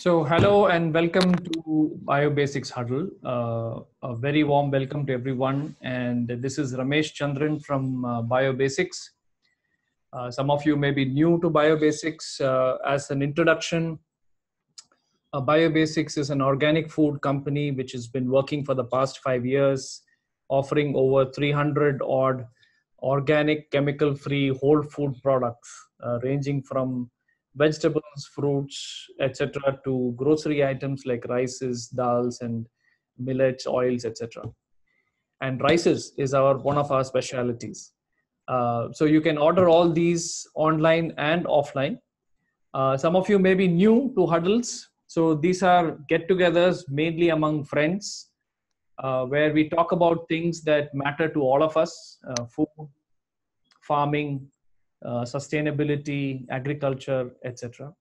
So, hello and welcome to BioBasics Huddle. A very warm welcome to everyone. And this is Ramesh Chandran from BioBasics. Some of you may be new to BioBasics. As an introduction, BioBasics is an organic food company which has been working for the past 5 years, offering over 300 odd organic, chemical-free whole food products, ranging from vegetables, fruits, etc., to grocery items like rices, dals, and millets, oils, etc. And rices is our one of our specialities. So you can order all these online and offline. Some of you may be new to huddles. So these are get-togethers mainly among friends, where we talk about things that matter to all of us: food, farming, sustainability, agriculture, etc.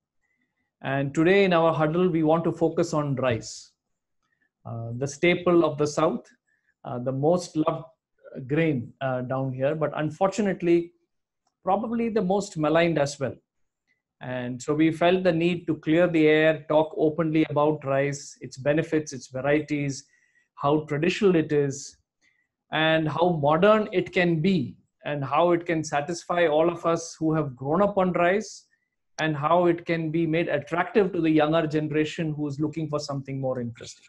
And today in our huddle, we want to focus on rice, the staple of the South, the most loved grain down here, but unfortunately, probably the most maligned as well. And so we felt the need to clear the air, talk openly about rice, its benefits, its varieties, how traditional it is, and how modern it can be, and how it can satisfy all of us who have grown up on rice, and how it can be made attractive to the younger generation who is looking for something more interesting.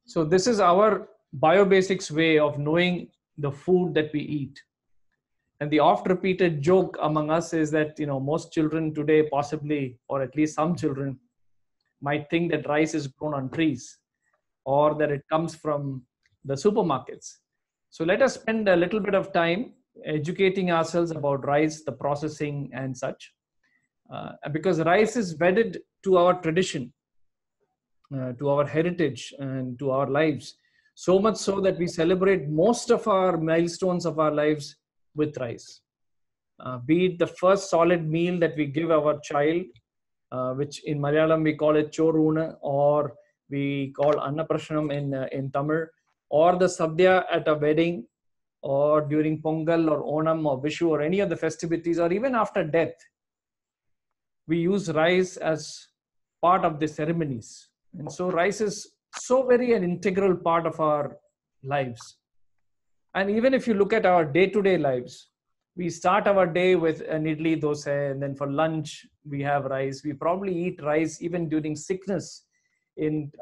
So this is our biobasics way of knowing the food that we eat. And the oft repeated joke among us is that, most children today possibly, or at least some children, might think that rice is grown on trees or that it comes from the supermarkets. So let us spend a little bit of time educating ourselves about rice, the processing and such. Because rice is wedded to our tradition, to our heritage and to our lives. So much so that we celebrate most of our milestones of our lives with rice. Be it the first solid meal that we give our child, which in Malayalam we call it Choruna, or we call Annaprashanam in Tamil, or the Sadhya at a wedding, or during Pongal or Onam or Vishu or any of the festivities, or even after death. We use rice as part of the ceremonies. And so rice is so very an integral part of our lives. And even if you look at our day-to-day lives, we start our day with an idli dosa, and then for lunch we have rice. We probably eat rice even during sickness in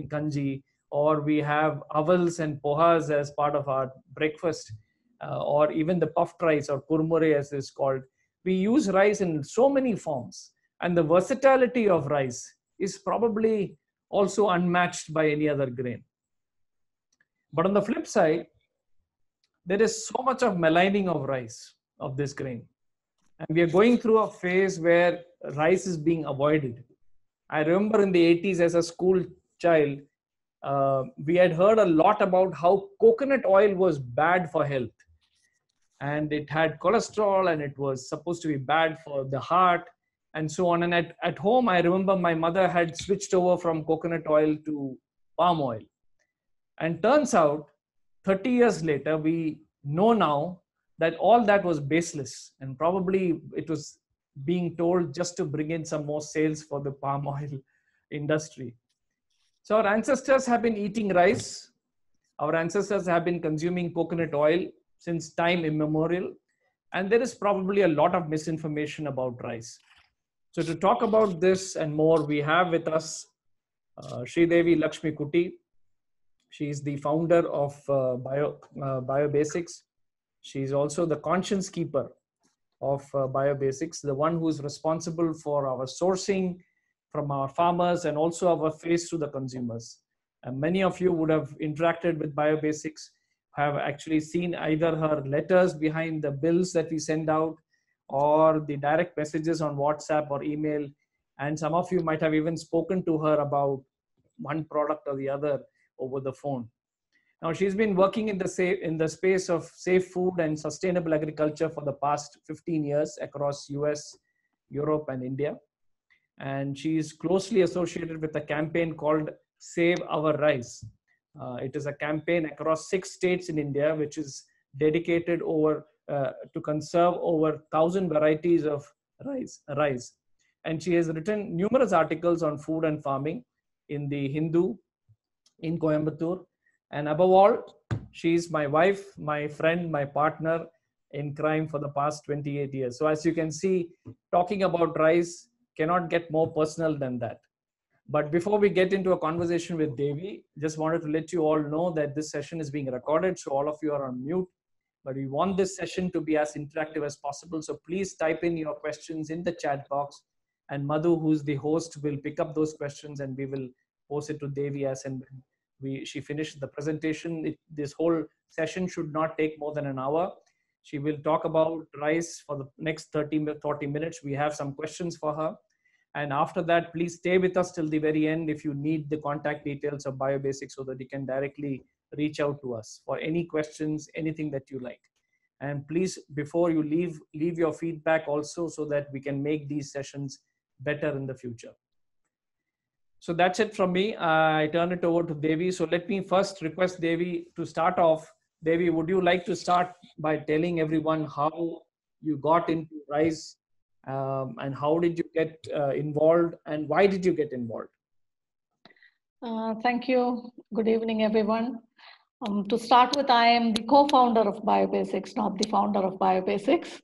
kanji, or we have avals and pohas as part of our breakfast, or even the puffed rice or kurmure as it's called. We use rice in so many forms, and the versatility of rice is probably also unmatched by any other grain. But on the flip side, there is so much of maligning of rice, of this grain. And we are going through a phase where rice is being avoided. I remember in the 80s as a school child, we had heard a lot about how coconut oil was bad for health. And it had cholesterol, and it was supposed to be bad for the heart, and so on. And at home, I remember my mother had switched over from coconut oil to palm oil. And turns out, 30 years later, we know now that all that was baseless, and probably it was being told just to bring in some more sales for the palm oil industry. So our ancestors have been eating rice. Our ancestors have been consuming coconut oil since time immemorial. And there is probably a lot of misinformation about rice. So to talk about this and more, we have with us Sridevi Lakshmi Kuti. She is the founder of BioBasics. She is also the conscience keeper of BioBasics, the one who is responsible for our sourcing from our farmers and also our face to the consumers. And many of you would have interacted with BioBasics, have actually seen either her letters behind the bills that we send out, or the direct messages on WhatsApp or email. And some of you might have even spoken to her about one product or the other over the phone. Now, she's been working in the space of safe food and sustainable agriculture for the past 15 years across US, Europe, and India. And she's closely associated with a campaign called Save Our Rice. It is a campaign across 6 states in India, which is dedicated to conserve over 1,000 varieties of rice. And she has written numerous articles on food and farming in the Hindu, in Coimbatore. And above all, she is my wife, my friend, my partner in crime for the past 28 years. So as you can see, talking about rice cannot get more personal than that. But before we get into a conversation with Devi, just wanted to let you all know that this session is being recorded, so all of you are on mute. But we want this session to be as interactive as possible. So please type in your questions in the chat box, and Madhu, who's the host, will pick up those questions and we will post it to Devi as and when she finishes the presentation. This whole session should not take more than an hour. She will talk about rice for the next 40 minutes. We have some questions for her. And after that, please stay with us till the very end if you need the contact details of BioBasics so that you can directly reach out to us for any questions, anything that you like. And please, before you leave your feedback also so that we can make these sessions better in the future. So that's it from me. I turn it over to Devi. So let me first request Devi to start off. Devi, would you like to start by telling everyone how you got into rice? And how did you get involved, and why did you get involved? Thank you. Good evening, everyone. To start with, I am the co-founder of BioBasics, not the founder of BioBasics.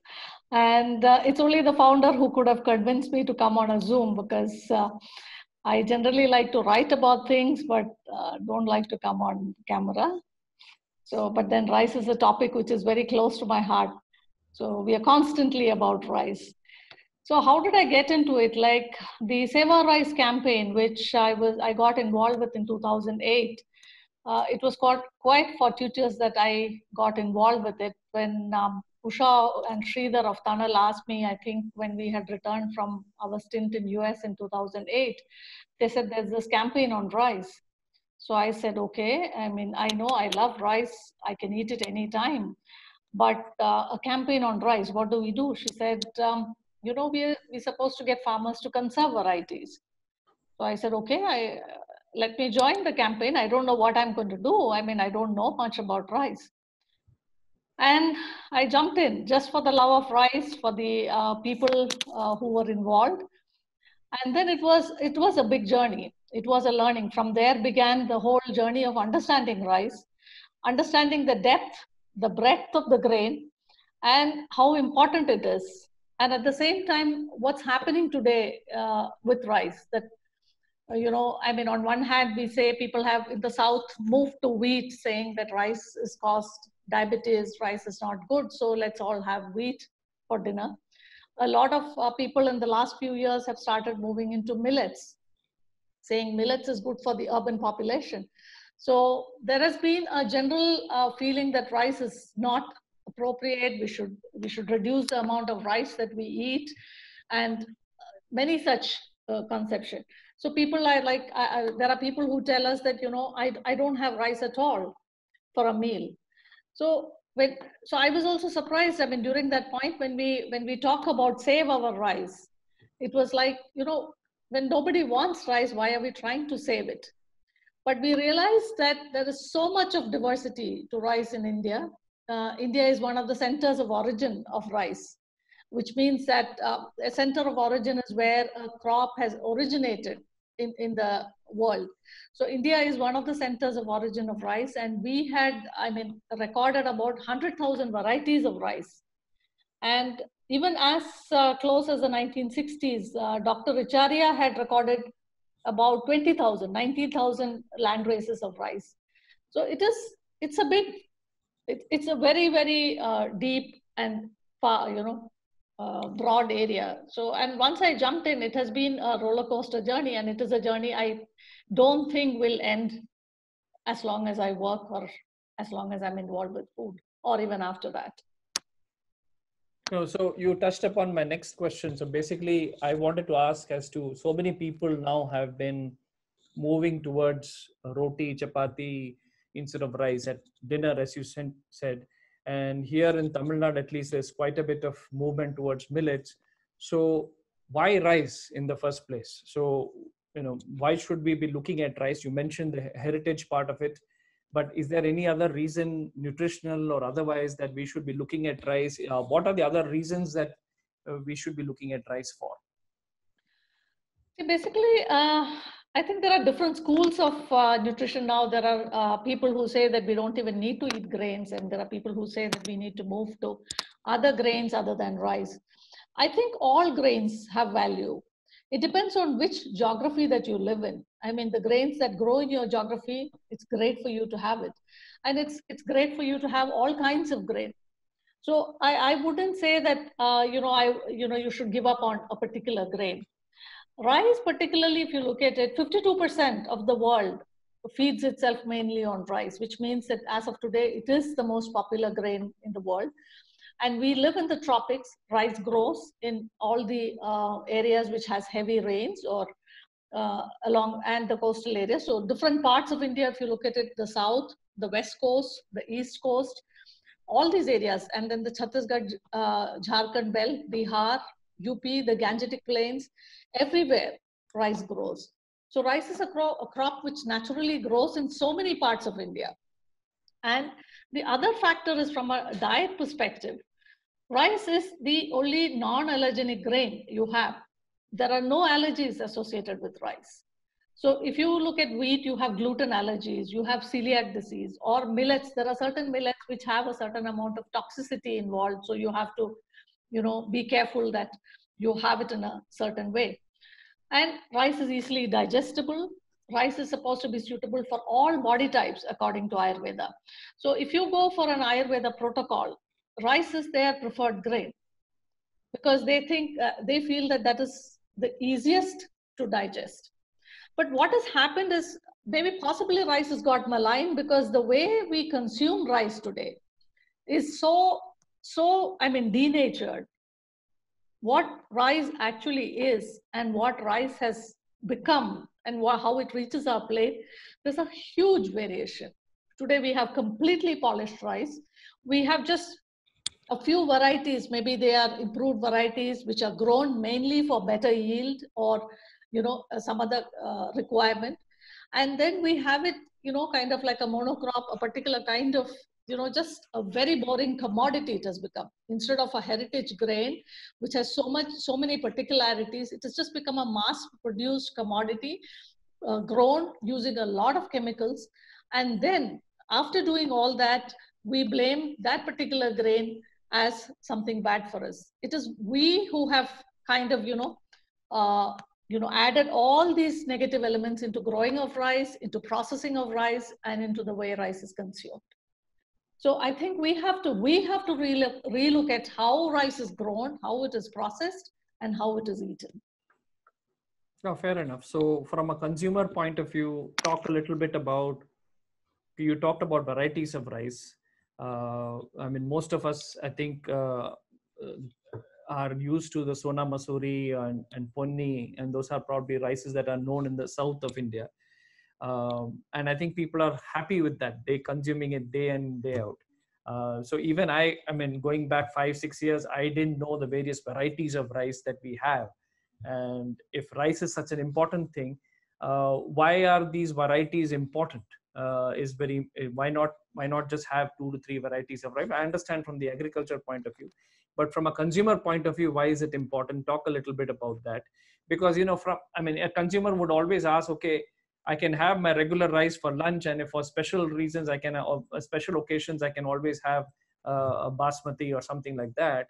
And it's only the founder who could have convinced me to come on a Zoom, because I generally like to write about things, but don't like to come on camera. So, but then rice is a topic which is very close to my heart. So we are constantly about rice. So how did I get into it? Like the Save Our Rice campaign, which I got involved with in 2008. It was quite fortuitous that I got involved with it when Usha and Sridhar of Tunnel asked me, I think when we had returned from our stint in US in 2008, they said there's this campaign on rice. So I said, okay, I mean, I know I love rice. I can eat it anytime. But a campaign on rice, what do we do? She said, you know, we're supposed to get farmers to conserve varieties. So I said, okay, let me join the campaign. I don't know what I'm going to do. I mean, I don't know much about rice. And I jumped in just for the love of rice, for the people who were involved. And then it was a big journey. It was a learning. From there began the whole journey of understanding rice, understanding the depth, the breadth of the grain, and how important it is. And at the same time, what's happening today with rice, that you know, I mean, on one hand, we say people have in the South moved to wheat, saying that rice is caused diabetes, rice is not good, so let's all have wheat for dinner. A lot of people in the last few years have started moving into millets, saying millets is good for the urban population. So there has been a general feeling that rice is not appropriate. We should reduce the amount of rice that we eat, and many such conception. So people are like, there are people who tell us that, you know, I don't have rice at all for a meal. So so I was also surprised. I mean, during that point when we talk about save our rice, it was like, you know, when nobody wants rice, why are we trying to save it? But we realized that there is so much of diversity to rice in India. India is one of the centers of origin of rice, which means that a center of origin is where a crop has originated in the world. So India is one of the centers of origin of rice, and we had, I mean, recorded about 100,000 varieties of rice. And even as close as the 1960s, Dr. Richaria had recorded about 20,000, 19,000 land races of rice. So it's a big, it's a very, very deep and far, you know, broad area. So, and once I jumped in, it has been a roller coaster journey, and it is a journey I don't think will end as long as I work or as long as I'm involved with food, or even after that. No, so you touched upon my next question. So basically, I wanted to ask as to so many people now have been moving towards roti, chapati instead of rice at dinner, as you said. And here in Tamil Nadu, at least, there's quite a bit of movement towards millets. So why rice in the first place? So, you know, why should we be looking at rice? You mentioned the heritage part of it, but is there any other reason, nutritional or otherwise, that we should be looking at rice? What are the other reasons that we should be looking at rice for? Basically, I think there are different schools of nutrition now. There are people who say that we don't even need to eat grains, and there are people who say that we need to move to other grains other than rice. I think all grains have value. It depends on which geography that you live in. I mean, the grains that grow in your geography, it's great for you to have it. And it's great for you to have all kinds of grain. So I wouldn't say that, you should give up on a particular grain. Rice, particularly if you look at it, 52% of the world feeds itself mainly on rice, which means that as of today, it is the most popular grain in the world. And we live in the tropics. Rice grows in all the areas which has heavy rains or along and the coastal areas. So different parts of India, if you look at it, the south, the west coast, the east coast, all these areas, and then the Chhattisgarh, Jharkhand belt, Bihar, UP, the Gangetic Plains, everywhere rice grows. So rice is a crop which naturally grows in so many parts of India. And the other factor is from a diet perspective. Rice is the only non-allergenic grain you have. There are no allergies associated with rice. So if you look at wheat, you have gluten allergies, you have celiac disease, or millets. There are certain millets which have a certain amount of toxicity involved. So you have to, be careful that you have it in a certain way. And rice is easily digestible. Rice is supposed to be suitable for all body types according to Ayurveda. So if you go for an Ayurveda protocol, rice is their preferred grain because they think, they feel that that is the easiest to digest. But what has happened is maybe possibly rice has got maligned because the way we consume rice today is so denatured. What rice actually is and what rice has become and how it reaches our plate, there's a huge variation. Today we have completely polished rice. We have just a few varieties, maybe they are improved varieties which are grown mainly for better yield or some other requirement. And then we have it, kind of like a monocrop, a particular kind of, just a very boring commodity it has become. Instead of a heritage grain, which has so many particularities, it has just become a mass produced commodity grown using a lot of chemicals. And then after doing all that, we blame that particular grain as something bad for us. It is we who have kind of, added all these negative elements into growing of rice, into processing of rice, and into the way rice is consumed. So I think we have to relook at how rice is grown, how it is processed, and how it is eaten. No, fair enough. So from a consumer point of view, talk a little bit about, you talked about varieties of rice. I mean, most of us, I think, are used to the Sona Masuri and Ponni, and those are probably rices that are known in the south of India. And I think people are happy with that. They're consuming it day in, day out. So even I mean, going back 5-6 years, I didn't know the various varieties of rice that we have. And if rice is such an important thing, why are these varieties important? Why not just have 2 to 3 varieties of rice? I understand from the agriculture point of view, but from a consumer point of view, why is it important? Talk a little bit about that, because a consumer would always ask, okay, I can have my regular rice for lunch, and if for special reasons special occasions, I can always have a basmati or something like that.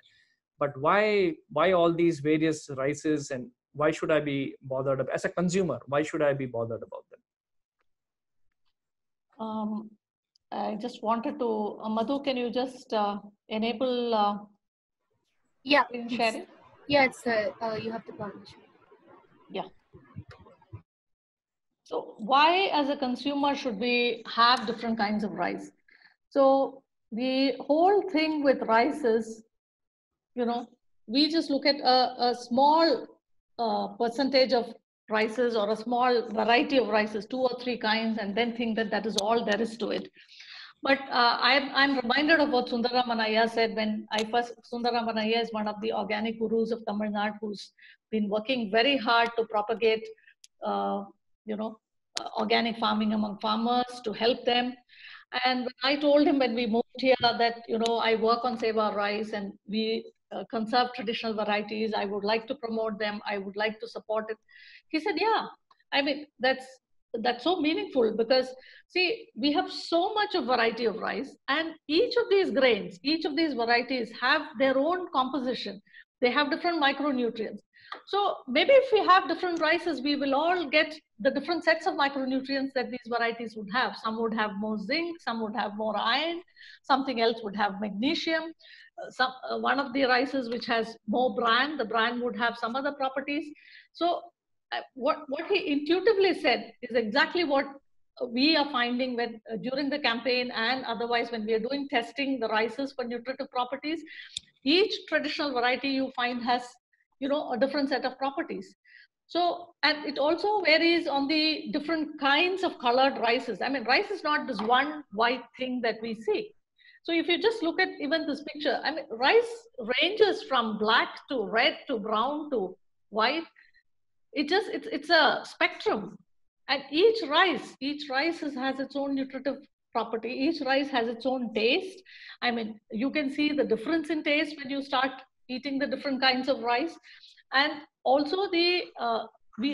But why all these various rices, and why should I be bothered as a consumer? Why should I be bothered about them? I just wanted to, Madhu, can you just enable? Yeah, share it. Yeah, it's you have to publish. Yeah. So why, as a consumer, should we have different kinds of rice? So the whole thing with rice is, we just look at a small percentage of rices or a small variety of rices, 2 or 3 kinds, and then think that that is all there is to it. But I'm reminded of what Sundararaman Iyer said when Sundararaman Iyer is one of the organic gurus of Tamil Nadu who's been working very hard to propagate, organic farming among farmers to help them. And I told him when we moved here that, I work on Seva rice and we conserve traditional varieties. I would like to promote them. I would like to support it. He said, yeah, I mean, that's so meaningful because see, we have so much of variety of rice, and each of these grains, each of these varieties have their own composition. They have different micronutrients. So maybe if we have different rices, we will all get the different sets of micronutrients that these varieties would have. Some would have more zinc, some would have more iron, something else would have magnesium. One of the rices which has more bran, the bran would have some other properties. So what he intuitively said is exactly what we are finding when during the campaign and otherwise when we are doing testing the rices for nutritive properties. Each traditional variety you find has, a different set of properties. So, and it also varies on the different kinds of colored rices. I mean, rice is not this one white thing that we see. So if you just look at even this picture, I mean, rice ranges from black to red to brown to white. It's a spectrum, and each rice has its own nutritive property. Each rice has its own taste. I mean, you can see the difference in taste when you start eating the different kinds of rice. And also we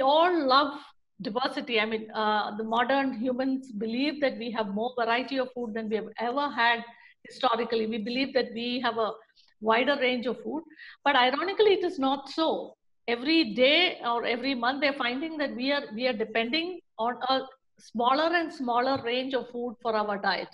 all love diversity. I mean, the modern humans believe that we have more variety of food than we have ever had historically. We believe that we have a wider range of food, but ironically it is not so. Every day or every month they're finding that we are depending on a smaller and smaller range of food for our diet.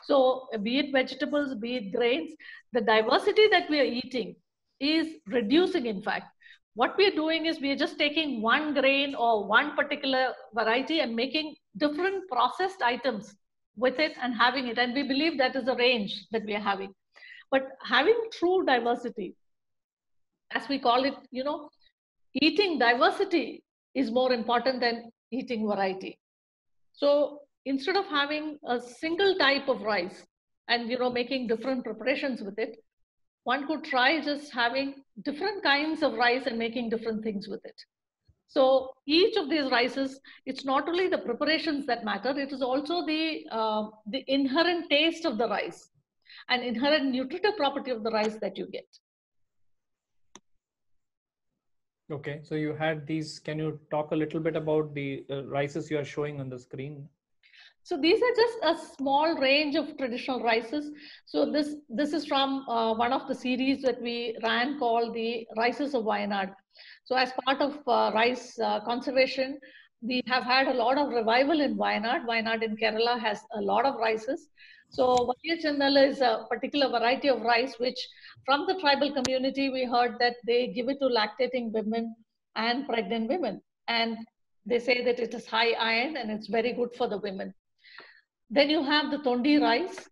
So be it vegetables, be it grains, the diversity that we are eating is reducing. In fact, what we are doing is we are just taking one grain or one particular variety and making different processed items with it and having it, and we believe that is the range that we are having. But having true diversity, as we call it, eating diversity is more important than eating variety. So instead of having a single type of rice and making different preparations with it, one could try just having different kinds of rice and making different things with it. So each of these rices, it's not only the preparations that matter, it is also the inherent taste of the rice and inherent nutritive property of the rice that you get. Okay, so you had these. Can you talk a little bit about the rices you are showing on the screen? So these are just a small range of traditional rices. So this is from one of the series that we ran called the Rices of Wayanad. So as part of rice conservation, we have had a lot of revival in Wayanad. Wayanad in Kerala has a lot of rices. So Vayachandala is a particular variety of rice, which from the tribal community, we heard that they give it to lactating women and pregnant women. And they say that it is high iron and it's very good for the women. Then you have the Tondi rice.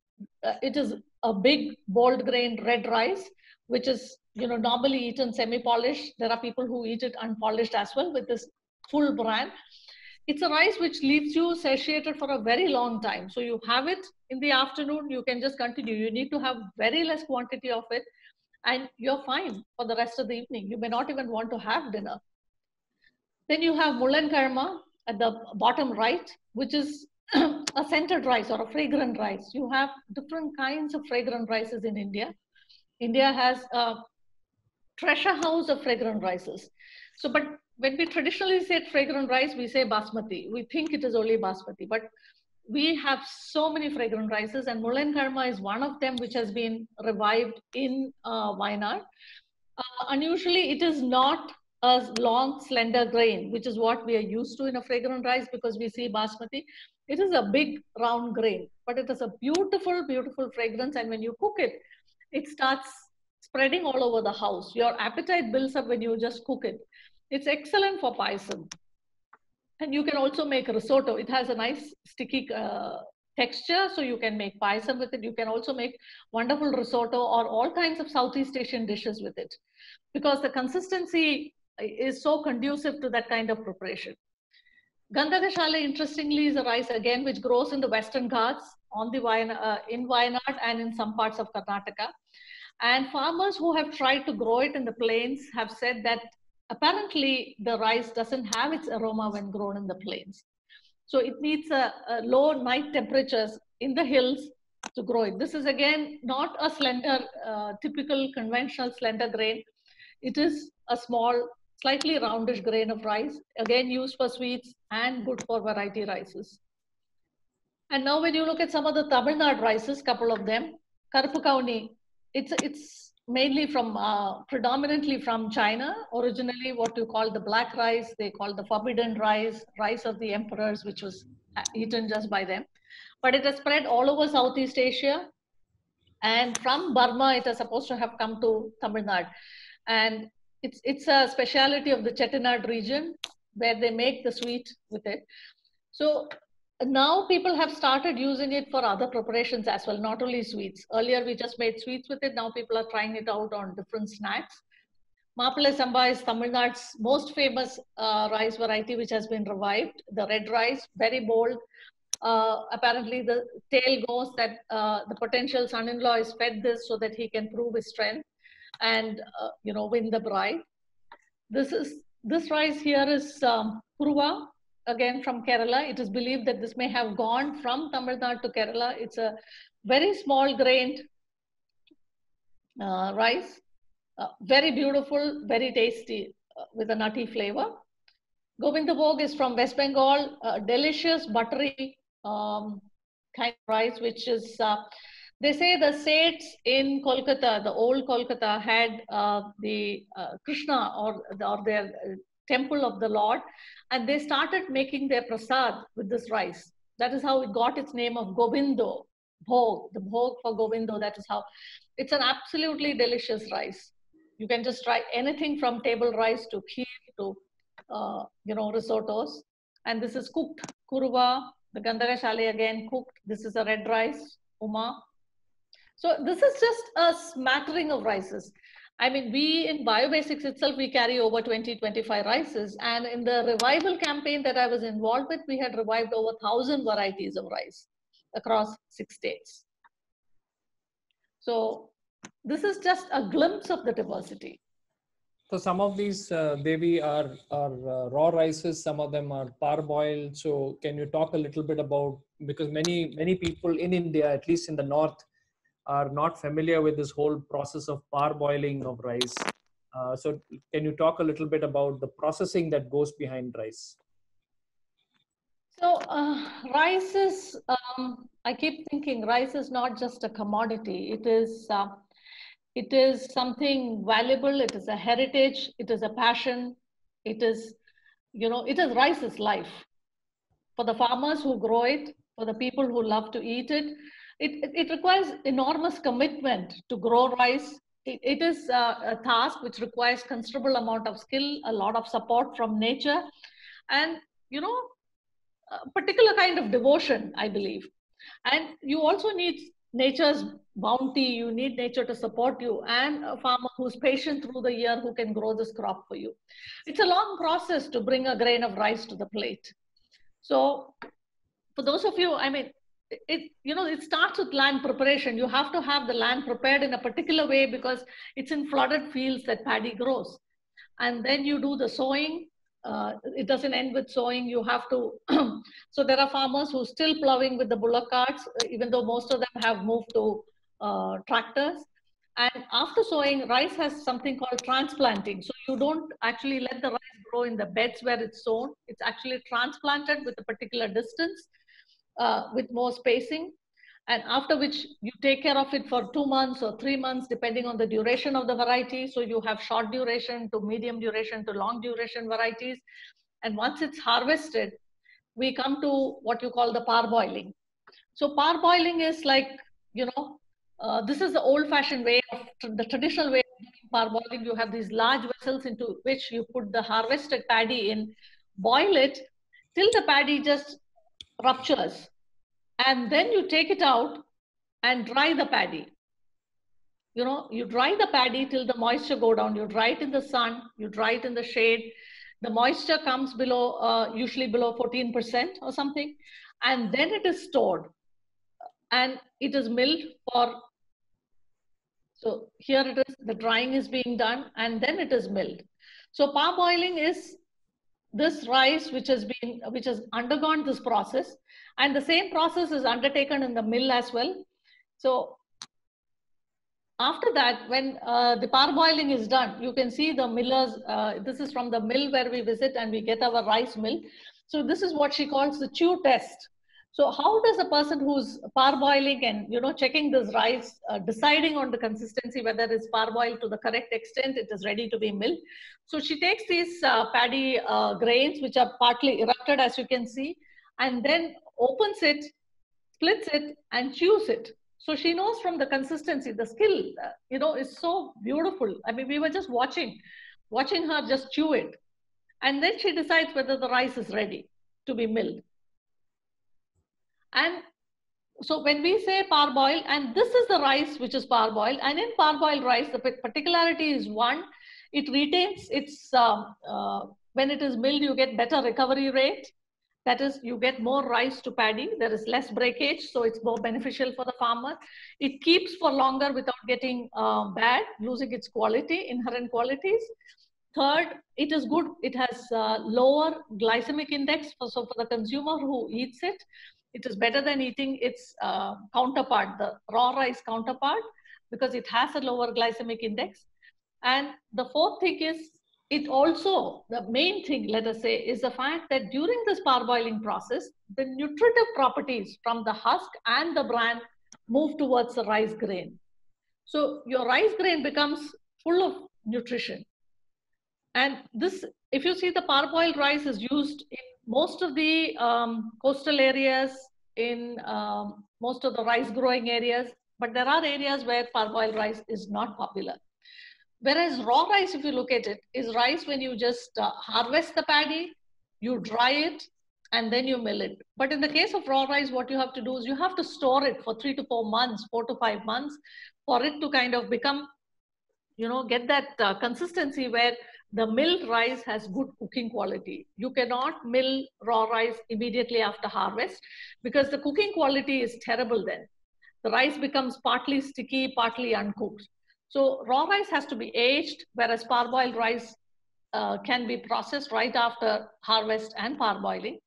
It is a big, bold grain red rice, which is normally eaten semi-polished. There are people who eat it unpolished as well with this full bran. It's a rice which leaves you satiated for a very long time. So you have it in the afternoon, you can just continue. You need to have very less quantity of it and you're fine for the rest of the evening. You may not even want to have dinner. Then you have Mullan Karma at the bottom right, which is a scented rice or a fragrant rice. You have different kinds of fragrant rices in India. India has a treasure house of fragrant rices. So, but when we traditionally say fragrant rice, we say basmati. We think it is only basmati, but we have so many fragrant rices, and Mullan Karma is one of them which has been revived in Wayanad. Unusually, it is not a long, slender grain, which is what we are used to in a fragrant rice because we see basmati. It is a big, round grain, but it is a beautiful, beautiful fragrance. And when you cook it, it starts spreading all over the house. Your appetite builds up when you just cook it. It's excellent for payasam. And you can also make risotto. It has a nice sticky texture, so you can make payasam with it. You can also make wonderful risotto or all kinds of Southeast Asian dishes with it because the consistency is so conducive to that kind of preparation. Gandhakashale, interestingly, is a rice again which grows in the Western Ghats on the in Wayanad and in some parts of Karnataka. And farmers who have tried to grow it in the plains have said that apparently the rice doesn't have its aroma when grown in the plains. So it needs a low night temperatures in the hills to grow it. This is again not a slender, typical conventional slender grain. It is a small slightly roundish grain of rice, again used for sweets and good for variety rices. And now when you look at some of the Tamil Nadu rices, couple of them, Karpukauni, it's mainly from, predominantly from China. Originally what you call the black rice, they call the forbidden rice, rice of the emperors, which was eaten just by them. But it has spread all over Southeast Asia. And from Burma, it is supposed to have come to Tamil Nadu. And it's a speciality of the Chettinad region where they make the sweet with it. So now people have started using it for other preparations as well, not only sweets. Earlier we just made sweets with it. Now people are trying it out on different snacks. Mapale Samba is Tamil Nadu's most famous rice variety, which has been revived. The red rice, very bold. Apparently the tale goes that the potential son-in-law is fed this so that he can prove his strength and win the bride. This rice here is Kuruva, again from Kerala. It is believed that this may have gone from Tamil Nadu to Kerala. It's a very small grained rice, very beautiful, very tasty, with a nutty flavor. Govindabhog is from West Bengal, delicious buttery kind of rice, which is, they say the Seths in Kolkata, the old Kolkata, had the Krishna or their temple of the Lord, and they started making their prasad with this rice. That is how it got its name of Govindo Bhog, the Bhog for Govindo. That is how. It's an absolutely delicious rice. You can just try anything from table rice to kheer to risottos. And this is cooked Kuruva, the Gandhakashali again cooked. This is a red rice, Uma. So this is just a smattering of rices. I mean, we in BioBasics itself, we carry over 20-25 rices. And in the revival campaign that I was involved with, we had revived over 1,000 varieties of rice across 6 states. So this is just a glimpse of the diversity. So some of these, Devi, are raw rices. Some of them are parboiled. So can you talk a little bit about, because many people in India, at least in the north, are not familiar with this whole process of parboiling of rice. So can you talk a little bit about the processing that goes behind rice? So rice is, I keep thinking rice is not just a commodity. It is something valuable. It is a heritage. It is a passion. It is rice is life. For the farmers who grow it, for the people who love to eat it, it requires enormous commitment to grow rice. It is a task which requires considerable amount of skill, a lot of support from nature, and a particular kind of devotion, I believe. And you also need nature's bounty. You need nature to support you, and a farmer who's patient through the year who can grow this crop for you. It's a long process to bring a grain of rice to the plate. So for those of you, I mean, it starts with land preparation. You have to have the land prepared in a particular way because it's in flooded fields that paddy grows. And then you do the sowing. It doesn't end with sowing. You have to, so there are farmers who are still plowing with the bullock carts, even though most of them have moved to tractors. And after sowing, rice has something called transplanting. So you don't actually let the rice grow in the beds where it's sown. It's actually transplanted with a particular distance, with more spacing. And after which you take care of it for 2 months or 3 months, depending on the duration of the variety. So you have short duration to medium duration to long duration varieties. And once it's harvested, we come to what you call the parboiling. So parboiling is like, this is the old fashioned way of the traditional way of doing parboiling. You have these large vessels into which you put the harvested paddy in, boil it till the paddy just ruptures. And then you take it out and dry the paddy. You dry the paddy till the moisture go down. You dry it in the sun, you dry it in the shade. The moisture comes below, usually below 14% or something. And then it is stored and it is milled for, so here it is, the drying is being done and then it is milled. So parboiling is this rice which has undergone this process, and the same process is undertaken in the mill as well. So After that, when the parboiling is done, you can see the millers. This is from the mill where we visit and we get our rice mill. So this is what she calls the chew test. So how does a person who's parboiling and checking this rice, deciding on the consistency, whether it's parboiled to the correct extent, it is ready to be milled. So she takes these paddy grains, which are partly erupted, as you can see, and then opens it, splits it, and chews it. So she knows from the consistency, the skill, is so beautiful. I mean, we were just watching her just chew it. And then she decides whether the rice is ready to be milled. And so when we say parboil, and this is the rice which is parboiled, and in parboiled rice, the particularity is one, it retains its, when it is milled, you get better recovery rate. That is, you get more rice to paddy. There is less breakage, so it's more beneficial for the farmer. It keeps for longer without getting bad, losing its quality, inherent qualities. Third, it is good. It has lower glycemic index. So for the consumer who eats it, it is better than eating its counterpart, the raw rice counterpart, because it has a lower glycemic index. And the fourth thing is, it also, the main thing, let us say, is the fact that during this parboiling process, the nutritive properties from the husk and the bran move towards the rice grain. So your rice grain becomes full of nutrition. And this, if you see, the parboiled rice is used in most of the coastal areas, in most of the rice growing areas, but there are areas where parboiled rice is not popular. Whereas raw rice, if you look at it, is rice when you just harvest the paddy, you dry it, and then you mill it. But in the case of raw rice, what you have to do is you have to store it for 3 to 4 months, 4 to 5 months, for it to kind of become, get that consistency where the milled rice has good cooking quality. You cannot mill raw rice immediately after harvest because the cooking quality is terrible then. The rice becomes partly sticky, partly uncooked. So raw rice has to be aged, whereas parboiled rice can be processed right after harvest and parboiling.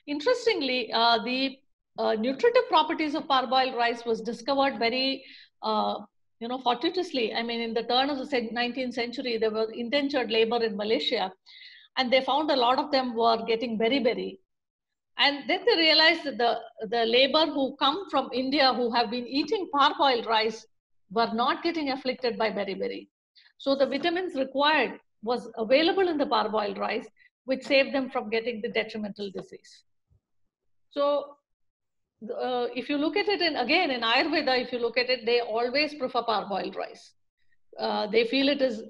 Interestingly, the nutritive properties of parboiled rice was discovered very, fortuitously. I mean, in the turn of the 19th century, there was indentured labor in Malaysia, and they found a lot of them were getting beriberi. And then they realized that the labor who come from India, who have been eating parboiled rice, were not getting afflicted by beriberi. So the vitamins required was available in the parboiled rice, which saved them from getting the detrimental disease. So if you look at it, again in Ayurveda, if you look at it, they always prefer parboiled rice. They feel it is,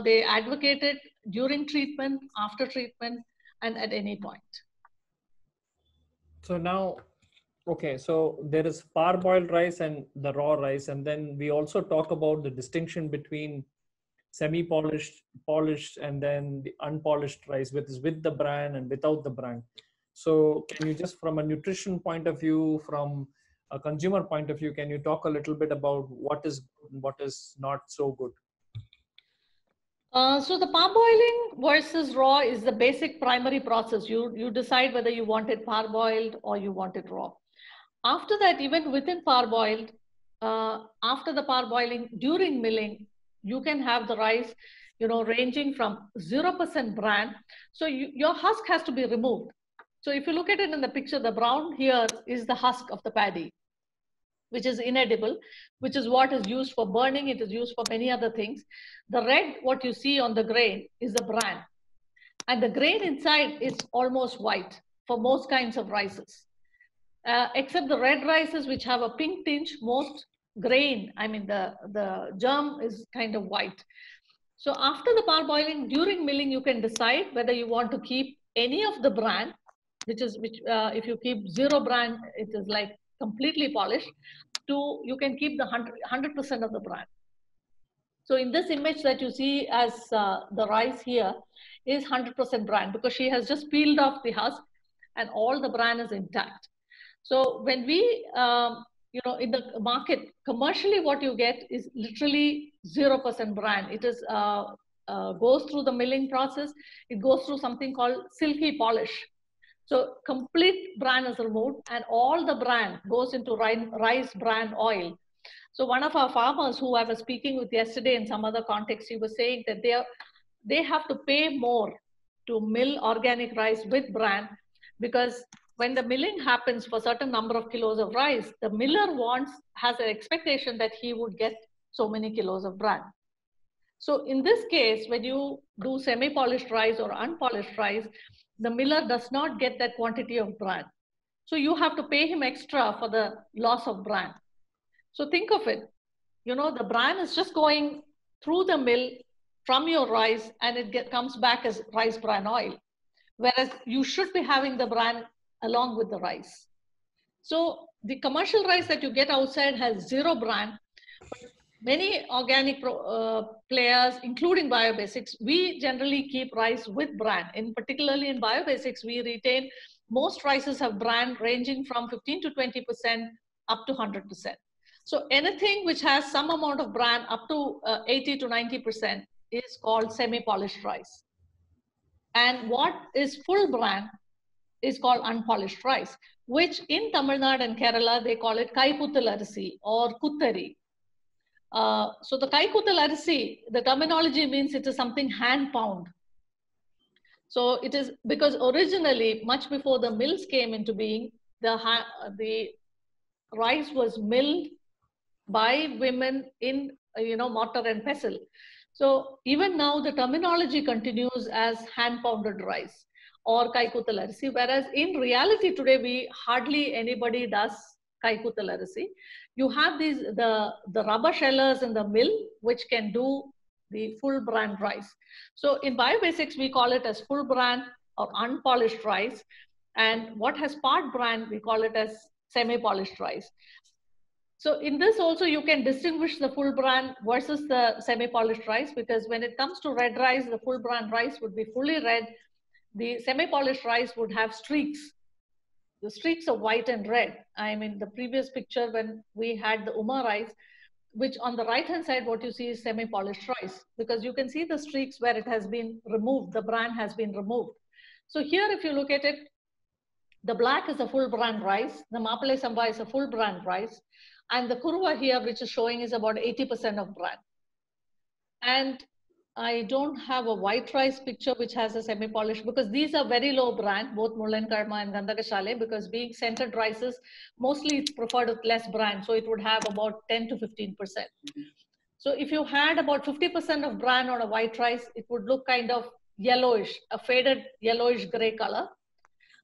they advocate it during treatment, after treatment, and at any point. So now, okay, so there is parboiled rice and the raw rice, and then we also talk about the distinction between semi-polished, polished, and then the unpolished rice, with the bran and without the bran. So can you just, from a nutrition point of view, from a consumer point of view, can you talk a little bit about what is good and what is not so good? So the parboiling versus raw is the basic primary process. You decide whether you want it parboiled or you want it raw. After that, even within parboiled, after the parboiling, during milling, you can have the rice, ranging from 0% bran. So your husk has to be removed. So if you look at it in the picture, the brown here is the husk of the paddy, which is inedible, which is what is used for burning. It is used for many other things. The red, what you see on the grain, is the bran. And the grain inside is almost white for most kinds of rices. Except the red rices, which have a pink tinge, most grain, I mean the germ is kind of white. So after the parboiling, during milling, you can decide whether you want to keep any of the bran, which if you keep 0 bran, it is like completely polished, you can keep the 100% of the bran. So in this image that you see as the rice here is 100% bran, because she has just peeled off the husk and all the bran is intact. So when we, in the market, commercially what you get is literally 0% bran. It is goes through the milling process. It goes through something called silky polish. So complete bran is removed and all the bran goes into rice bran oil. So one of our farmers who I was speaking with yesterday in some other context, he was saying that they have to pay more to mill organic rice with bran, because when the milling happens for a certain number of kilos of rice, the miller has an expectation that he would get so many kilos of bran. So in this case, when you do semi-polished rice or unpolished rice, the miller does not get that quantity of bran. So you have to pay him extra for the loss of bran. So think of it, the bran is just going through the mill from your rice, and it comes back as rice bran oil. Whereas you should be having the bran along with the rice. So the commercial rice that you get outside has zero bran. Many organic players, including Biobasics, we generally keep rice with bran. Particularly in Biobasics, we retain most rices have bran ranging from 15 to 20% up to 100%. So anything which has some amount of bran up to 80 to 90% is called semi-polished rice. And what is full bran is called unpolished rice, which in Tamil Nadu and Kerala, they call it Kaiputtal Arisi or Kuttari. So the Kaiputtal Arisi, the terminology means it is something hand pound. So it is because originally, much before the mills came into being, the rice was milled by women in mortar and pestle. So even now the terminology continues as hand pounded rice or Kaiputtal Arisi, whereas in reality today hardly anybody does Kaiputtal Arisi. You have the rubber shellers in the mill which can do the full bran rice. So in Biobasics we call it as full bran or unpolished rice, and what has part bran we call it as semi-polished rice. So in this also you can distinguish the full bran versus the semi-polished rice, because when it comes to red rice, the full bran rice would be fully red. The semi-polished rice would have streaks, the streaks of white and red. I mean, the previous picture when we had the Uma rice, which on the right-hand side, what you see is semi-polished rice, because you can see the streaks where it has been removed, the bran has been removed. So here, if you look at it, the black is a full bran rice, the Mapale Samba is a full bran rice, and the Kurva here, which is showing, is about 80% of bran. And I don't have a white rice picture which has a semi-polished, because these are very low bran, both Mullen Karma and Gandhakashale, because being centered rices, mostly it's preferred with less bran. So it would have about 10 to 15%. So if you had about 50% of bran on a white rice, it would look kind of yellowish, a faded yellowish gray color.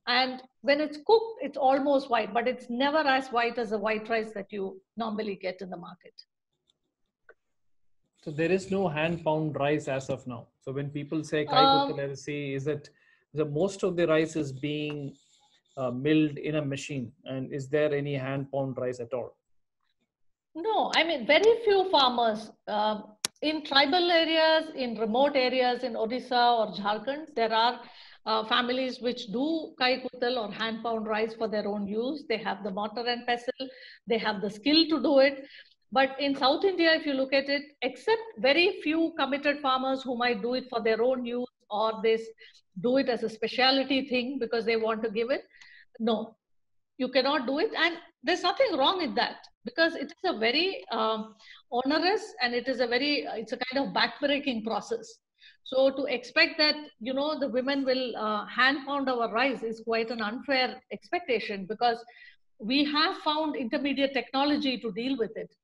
And when it's cooked, it's almost white, but it's never as white as the white rice that you normally get in the market. So there is no hand pound rice as of now. So when people say Kaiputtal Arisi, is it the most of the rice is being milled in a machine, and is there any hand pound rice at all? No, I mean, very few farmers in tribal areas, in remote areas, in Odisha or Jharkhand, there are families which do Kaiputtal or hand pound rice for their own use. They have the mortar and pestle, they have the skill to do it. But in South India, if you look at it, except very few committed farmers who might do it for their own use, or they do it as a specialty thing because they want to give it, no, you cannot do it. And there's nothing wrong with that, because it is a very onerous, and it's a kind of backbreaking process. So to expect that, the women will hand pound our rice is quite an unfair expectation, because we have found intermediate technology to deal with it.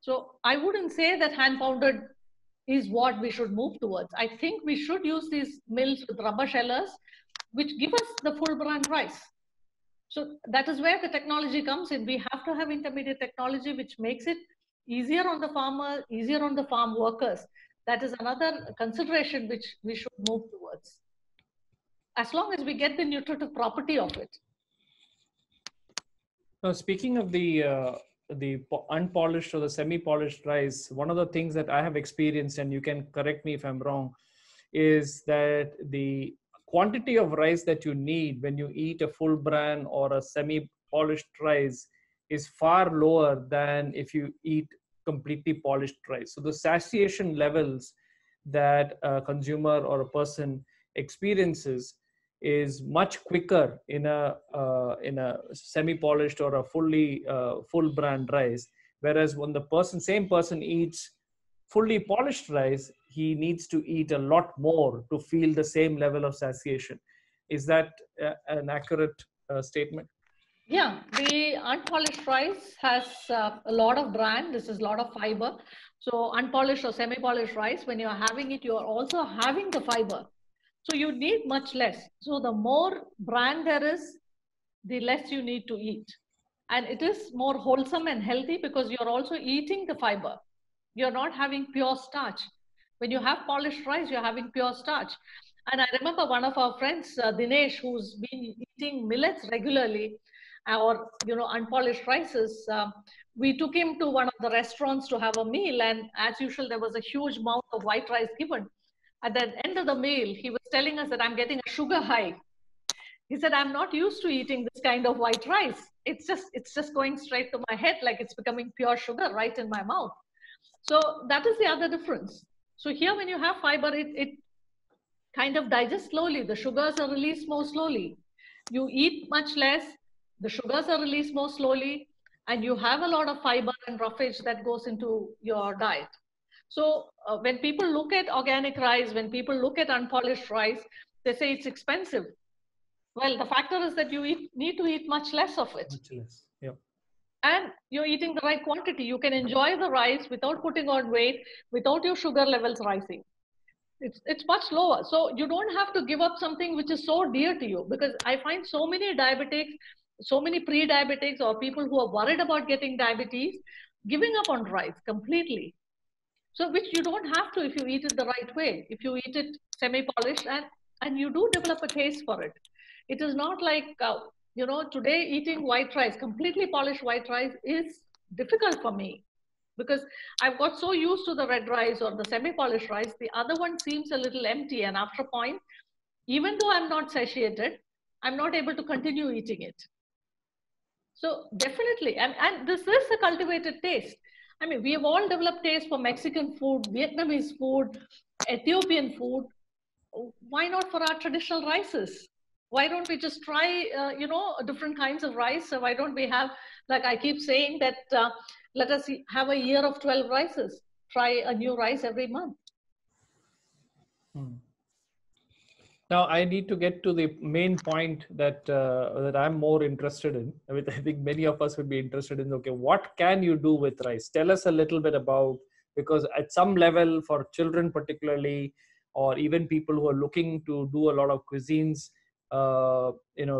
So I wouldn't say that hand pounded is what we should move towards. I think we should use these mills with rubber shellers, which give us the full bran rice. So that is where the technology comes in. We have to have intermediate technology, which makes it easier on the farmer, easier on the farm workers. That is another consideration which we should move towards, as long as we get the nutritive property of it. Now, speaking of the unpolished or the semi-polished rice, one of the things that I have experienced, and you can correct me if I'm wrong, is that the quantity of rice that you need when you eat a full bran or a semi-polished rice is far lower than if you eat completely polished rice. So the satiation levels that a consumer or a person experiences is much quicker in a semi-polished or a full bran rice Whereas when same person eats fully polished rice, he needs to eat a lot more to feel the same level of satiation. Is that an accurate statement? Yeah, the unpolished rice has a lot of bran. This is a lot of fiber. So unpolished or semi-polished rice, when you're having it, you're also having the fiber. So you need much less. So the more bran there is, the less you need to eat. And it is more wholesome and healthy because you're also eating the fiber. You're not having pure starch. When you have polished rice, you're having pure starch. And I remember one of our friends, Dinesh, who's been eating millets regularly, or unpolished rices. We took him to one of the restaurants to have a meal, and as usual, there was a huge amount of white rice given. At the end of the meal, he was telling us that I'm getting a sugar high. He said, I'm not used to eating this kind of white rice. It's just going straight to my head, like it's becoming pure sugar right in my mouth. So that is the other difference. So here, when you have fiber, it kind of digests slowly. The sugars are released more slowly. You eat much less, the sugars are released more slowly, and you have a lot of fiber and roughage that goes into your diet. So when people look at organic rice, when people look at unpolished rice, they say it's expensive. Well, the factor is that you need to eat much less of it. Much less, yeah. And you're eating the right quantity. You can enjoy the rice without putting on weight, without your sugar levels rising. It's much lower. So you don't have to give up something which is so dear to you, because I find so many diabetics, so many pre-diabetics or people who are worried about getting diabetes, giving up on rice completely. So which you don't have to if you eat it the right way. If you eat it semi-polished and you do develop a taste for it. It is not like, today eating white rice, completely polished white rice is difficult for me, because I've got so used to the red rice or the semi-polished rice, the other one seems a little empty. And after a point, even though I'm not satiated, I'm not able to continue eating it. So definitely, and this is a cultivated taste. I mean, we have all developed taste for Mexican food, Vietnamese food, Ethiopian food. Why not for our traditional rices? Why don't we just try, different kinds of rice? So why don't we have, like I keep saying that, let us have a year of 12 rices. Try a new rice every month. Now I need to get to the main point that I'm more interested in. I think many of us would be interested in. Okay, what can you do with rice? Tell us a little bit about, because at some level, for children particularly, or even people who are looking to do a lot of cuisines,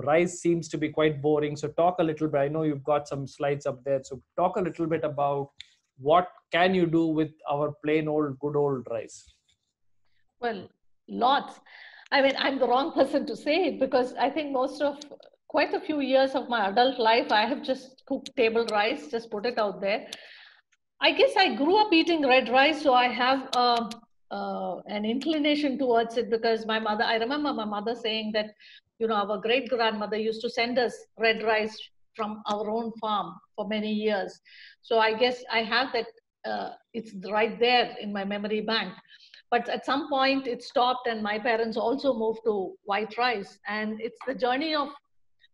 rice seems to be quite boring. So talk a little bit. I know you've got some slides up there. So talk a little bit about what can you do with our plain old, good old rice? Well, lots. I mean, I'm the wrong person to say it, because I think quite a few years of my adult life, I have just cooked table rice, just put it out there. I guess I grew up eating red rice, so I have an inclination towards it, because I remember my mother saying that, our great grandmother used to send us red rice from our own farm for many years. So I guess I have that, it's right there in my memory bank. But at some point it stopped, and my parents also moved to white rice. And it's the journey of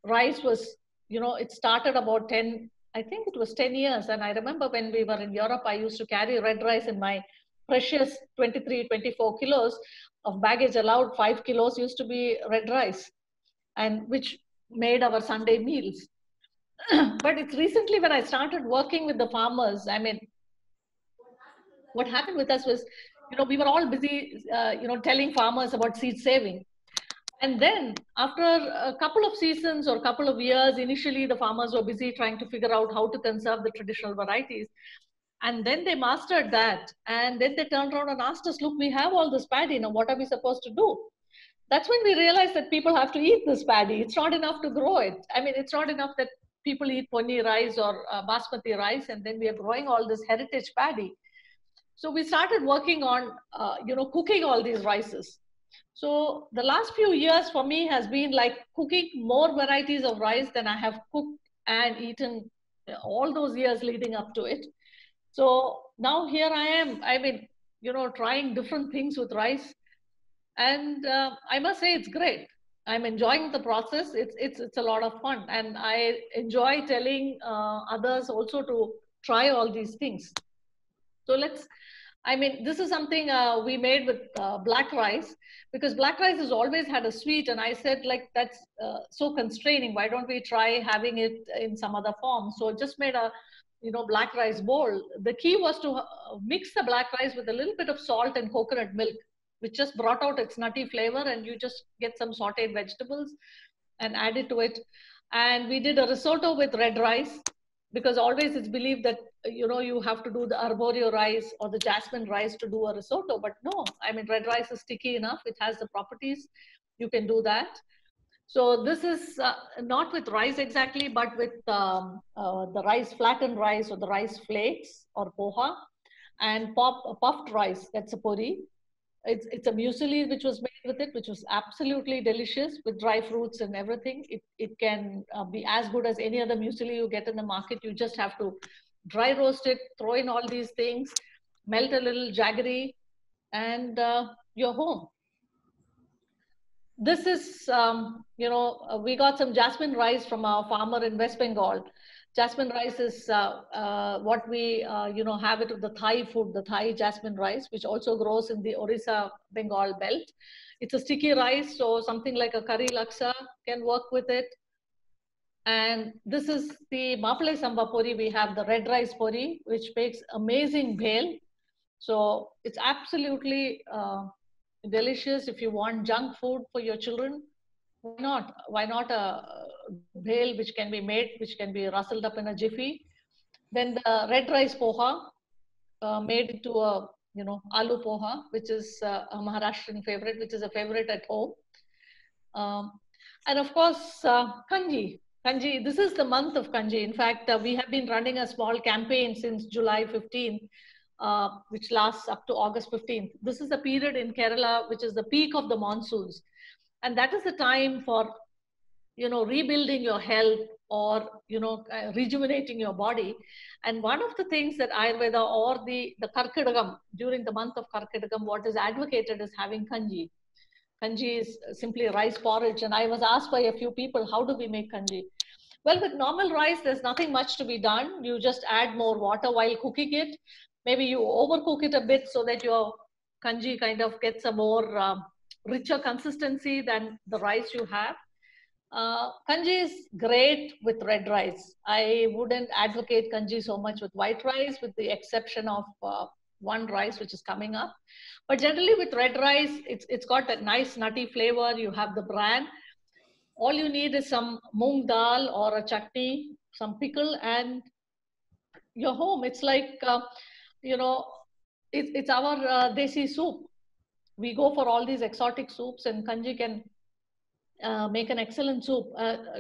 rice was, it started about 10 years. And I remember when we were in Europe, I used to carry red rice in my precious 23, 24 kilos of baggage allowed. 5 kilos used to be red rice, and which made our Sunday meals. But it's recently when I started working with the farmers, I mean, what happened with us was, we were all busy, telling farmers about seed saving. And then after a couple of seasons or a couple of years, initially the farmers were busy trying to figure out how to conserve the traditional varieties. And then they mastered that. And then they turned around and asked us, look, we have all this paddy, now what are we supposed to do? That's when we realized that people have to eat this paddy. It's not enough to grow it. I mean, it's not enough that people eat ponni rice or basmati rice, and then we are growing all this heritage paddy. So we started working on, cooking all these rices. So the last few years for me has been like cooking more varieties of rice than I have cooked and eaten all those years leading up to it. So now here I am, I mean, trying different things with rice. And I must say it's great. I'm enjoying the process. It's a lot of fun. And I enjoy telling others also to try all these things. So this is something we made with black rice, because black rice has always had a sweet, and I said, like, that's so constraining. Why don't we try having it in some other form? So just made a, black rice bowl. The key was to mix the black rice with a little bit of salt and coconut milk, which just brought out its nutty flavor, and you just get some sauteed vegetables and add it to it. And we did a risotto with red rice, because always it's believed that, you have to do the arborio rice or the jasmine rice to do a risotto, but no, red rice is sticky enough. It has the properties. You can do that. So this is not with rice exactly, but with the rice, flattened rice, or the rice flakes or poha, and puffed rice, that's a puri. It's a muesli which was made with it, which was absolutely delicious with dry fruits and everything. It can be as good as any other muesli you get in the market. You just have to dry roast it, throw in all these things, melt a little jaggery, and you're home. This is, we got some jasmine rice from our farmer in West Bengal. Jasmine rice is what we, have it with the Thai food, the Thai jasmine rice, which also grows in the Orissa Bengal belt. It's a sticky rice, so something like a curry laksa can work with it. And this is the Maple Samba puri. We have the red rice puri, which makes amazing bhel. So it's absolutely delicious. If you want junk food for your children, why not? Why not a bhel which can be made, which can be rustled up in a jiffy? Then the red rice poha, made into a, aloo poha, which is a Maharashtrian favorite, which is a favorite at home. And of course, kanji. Kanji, this is the month of kanji. In fact, we have been running a small campaign since July 15th, which lasts up to August 15th. This is a period in Kerala, which is the peak of the monsoons. And that is the time for, rebuilding your health, or, rejuvenating your body. And one of the things that Ayurveda, or the Karkidagam, during the month of Karkidagam, what is advocated is having kanji. Kanji is simply rice porridge. And I was asked by a few people, how do we make kanji? Well, with normal rice, there's nothing much to be done. You just add more water while cooking it. Maybe you overcook it a bit so that your kanji kind of gets a more richer consistency than the rice you have. Kanji is great with red rice. I wouldn't advocate kanji so much with white rice, with the exception of one rice which is coming up. But generally with red rice, it's got a nice nutty flavor. You have the bran. All you need is some moong dal or a chutney, some pickle, and you're home. It's like, it's our desi soup. We go for all these exotic soups, and kanji can make an excellent soup.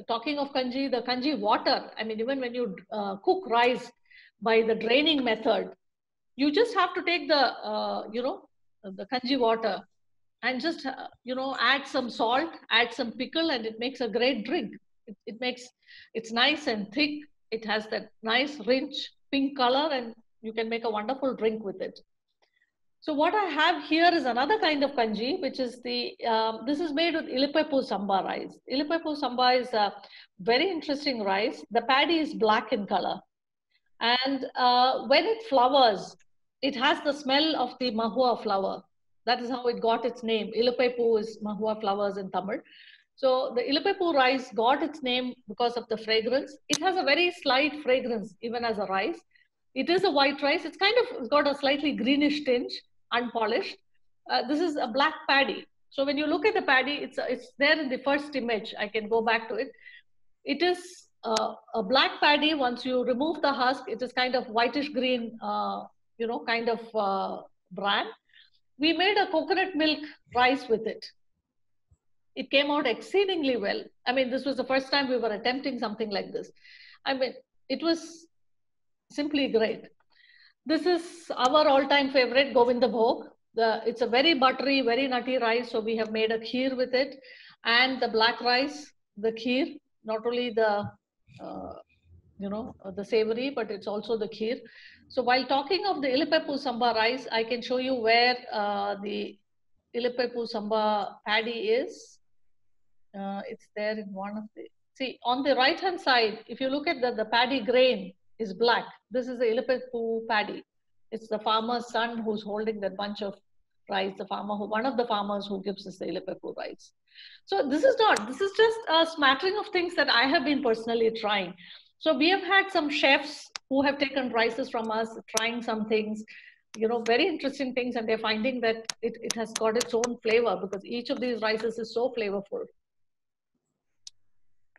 Talking of kanji, the kanji water, even when you cook rice by the draining method, you just have to take the kanji water and just, add some salt, add some pickle, and it makes a great drink. It's nice and thick. It has that nice, rich pink color, and you can make a wonderful drink with it. So what I have here is another kind of kanji, which is this is made with Ilipaipu Samba rice. Ilipaipu Samba is a very interesting rice. The paddy is black in color. And when it flowers, it has the smell of the mahua flower. That is how it got its name. Ilipaipu is mahua flowers in Tamil. So the Ilipaipu rice got its name because of the fragrance. It has a very slight fragrance, even as a rice. It is a white rice. It's got a slightly greenish tinge, unpolished. This is a black paddy. So when you look at the paddy, it's there in the first image. I can go back to it. It is a black paddy. Once you remove the husk, it is kind of whitish green, kind of bran. We made a coconut milk rice with it. It came out exceedingly well. This was the first time we were attempting something like this. It was simply great. This is our all-time favorite, Govinda Bhog. It's a very buttery, very nutty rice. So we have made a kheer with it, and the black rice, the kheer, not only the savory, but it's also the kheer. So while talking of the Ilipaipu Samba rice, I can show you where the Ilipaipu Samba paddy is. It's there in one of the, see, on the right-hand side, if you look at the paddy grain, is black. This is the Illipeppoo paddy. It's the farmer's son who's holding that bunch of rice, one of the farmers who gives us the Illipeppoo rice. So this is just a smattering of things that I have been personally trying. So we have had some chefs who have taken rices from us, trying some things, very interesting things, and they're finding that it has got its own flavor because each of these rices is so flavorful.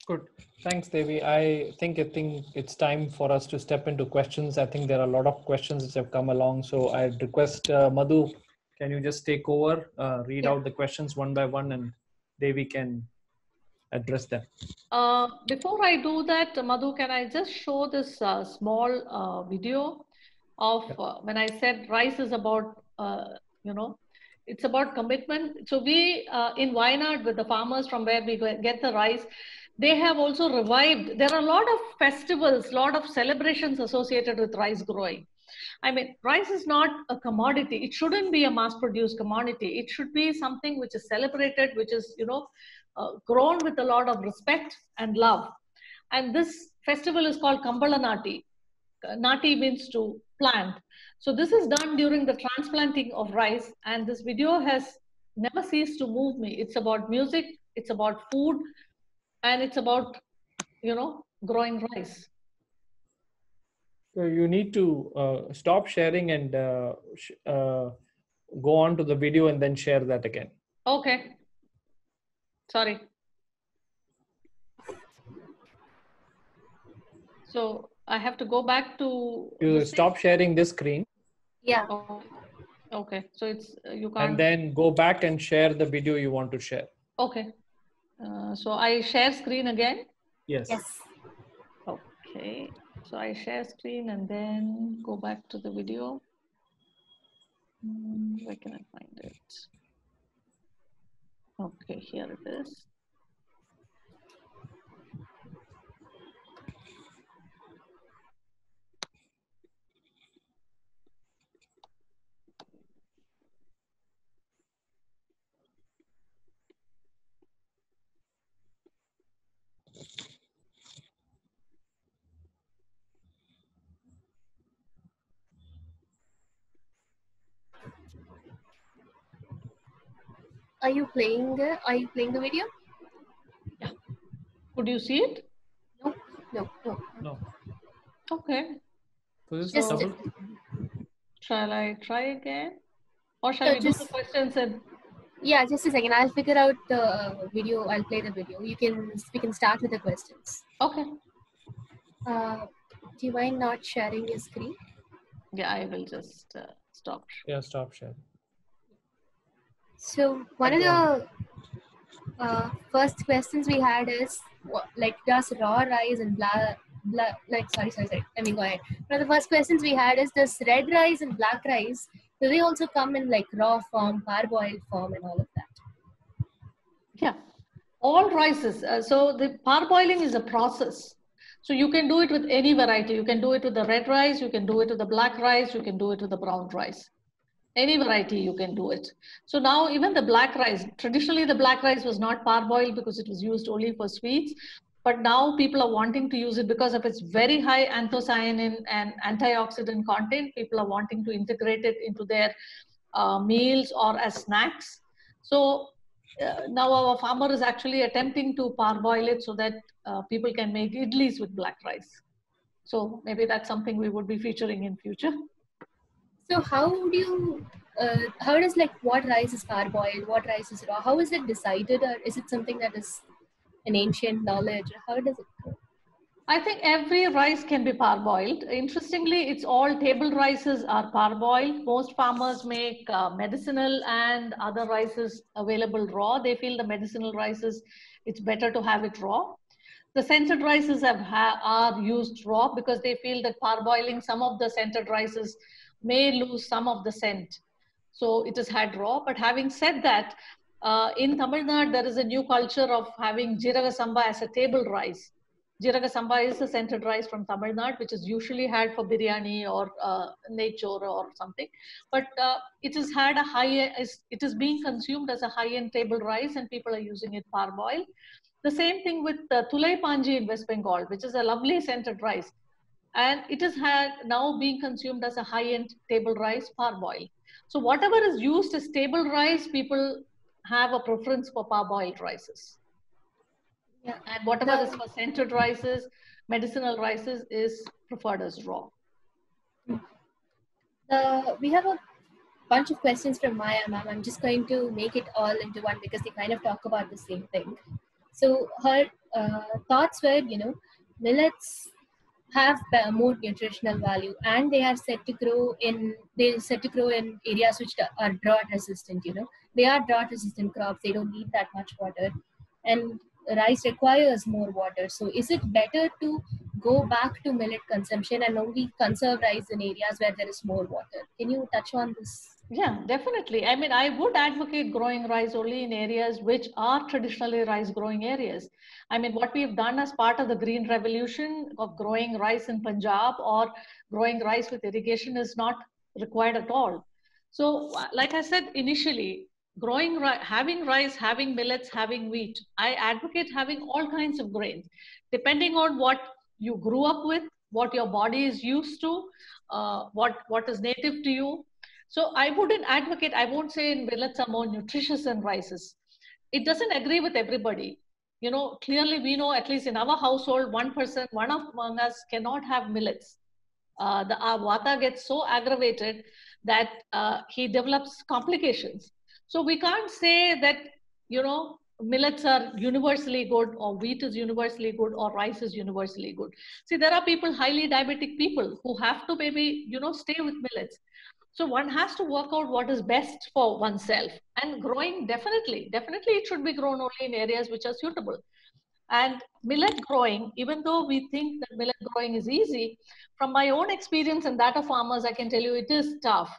Good. Thanks, Devi. I think it's time for us to step into questions. I think there are a lot of questions which have come along. So I'd request Madhu, can you just take over, read out the questions one by one, and Devi can address them. Before I do that, Madhu, can I just show this small video of when I said rice is about, it's about commitment. So we, in Wayanad, with the farmers from where we get the rice, they have also revived. There are a lot of festivals, a lot of celebrations associated with rice growing. I mean, rice is not a commodity. It shouldn't be a mass-produced commodity. It should be something which is celebrated, which is, grown with a lot of respect and love. And this festival is called Kambala Nati. Nati means to plant. So this is done during the transplanting of rice. And this video has never ceased to move me. It's about music, it's about food, and it's about, growing rice. So you need to stop sharing and go on to the video and then share that again. Okay. Sorry. So I have to go back to. You stop sharing this screen. Yeah. Oh, okay. So it's you can't. And then go back and share the video you want to share. Okay. So I share screen again. Yes. Yes. Okay. So I share screen and then go back to the video. Where can I find it? Okay, here it is. Are you playing the video? Yeah. Could you see it? No. Okay. So this Just- double. Shall I try again? Or shall we do the questions and Yeah, just a second. I'll figure out the video. I'll play the video. We can start with the questions. okay. Do you mind not sharing your screen? Yeah, I will just stop. Yeah, stop sharing. So one of the first questions we had is does raw rice and sorry. Let me go ahead. One of the first questions we had is, does red rice and black rice, do they also come in like raw form, parboiled form, and all of that? Yeah, all rices. So the parboiling is a process. So you can do it with any variety. You can do it with the red rice, you can do it with the black rice, you can do it with the brown rice. Any variety you can do it. So now even the black rice, traditionally the black rice was not parboiled because it was used only for sweets. But now people are wanting to use it because of its very high anthocyanin and antioxidant content. People are wanting to integrate it into their meals or as snacks. So now our farmer is actually attempting to parboil it so that people can make idlis with black rice. So maybe that's something we would be featuring in future. So how does what rice is parboiled, what rice is raw? How is it decided, or is it something that is an ancient knowledge? How does it go? I think every rice can be parboiled. Interestingly, it's all table rices are parboiled. Most farmers make medicinal and other rices available raw. They feel the medicinal rices, it's better to have it raw. The scented rices are used raw because they feel that parboiling some of the scented rices may lose some of the scent. So it is had raw. But having said that, in Tamil Nadu, there is a new culture of having Jeeraga Samba as a table rice. Jeeraga Samba is a scented rice from Tamil Nadu, which is usually had for biryani or nechor or something. But it is being consumed as a high-end table rice, and people are using it parboiled. The same thing with Tulai Panji in West Bengal, which is a lovely scented rice. and it is now being consumed as a high-end table rice parboiled. So whatever is used as table rice, people have a preference for parboiled rices. Yeah. And whatever is for scented rices, medicinal rices is preferred as raw. We have a bunch of questions from Maya, ma'am. I'm just going to make it all into one because they kind of talk about the same thing. So her thoughts were, millets have more nutritional value, and they are said to grow in areas which are drought resistant. They are drought resistant crops. They don't need that much water, and rice requires more water. So is it better to go back to millet consumption and only conserve rice in areas where there is more water? Can you touch on this? Yeah, definitely. I mean, I would advocate growing rice only in areas which are traditionally rice growing areas. I mean, what we've done as part of the Green Revolution of growing rice in Punjab or growing rice with irrigation is not required at all. So, like I said initially, having rice, having millets, having wheat, I advocate having all kinds of grains, depending on what you grew up with, what your body is used to, what is native to you. So I wouldn't advocate, I won't say millets are more nutritious than rices. It doesn't agree with everybody. Clearly we know, at least in our household, one among us cannot have millets. Our vata gets so aggravated that he develops complications. So we can't say that, millets are universally good, or wheat is universally good, or rice is universally good. See, there are people, highly diabetic people, who have to maybe, stay with millets. So one has to work out what is best for oneself. And growing, definitely it should be grown only in areas which are suitable. And millet growing, even though we think that millet growing is easy, from my own experience and that of farmers, I can tell you it is tough.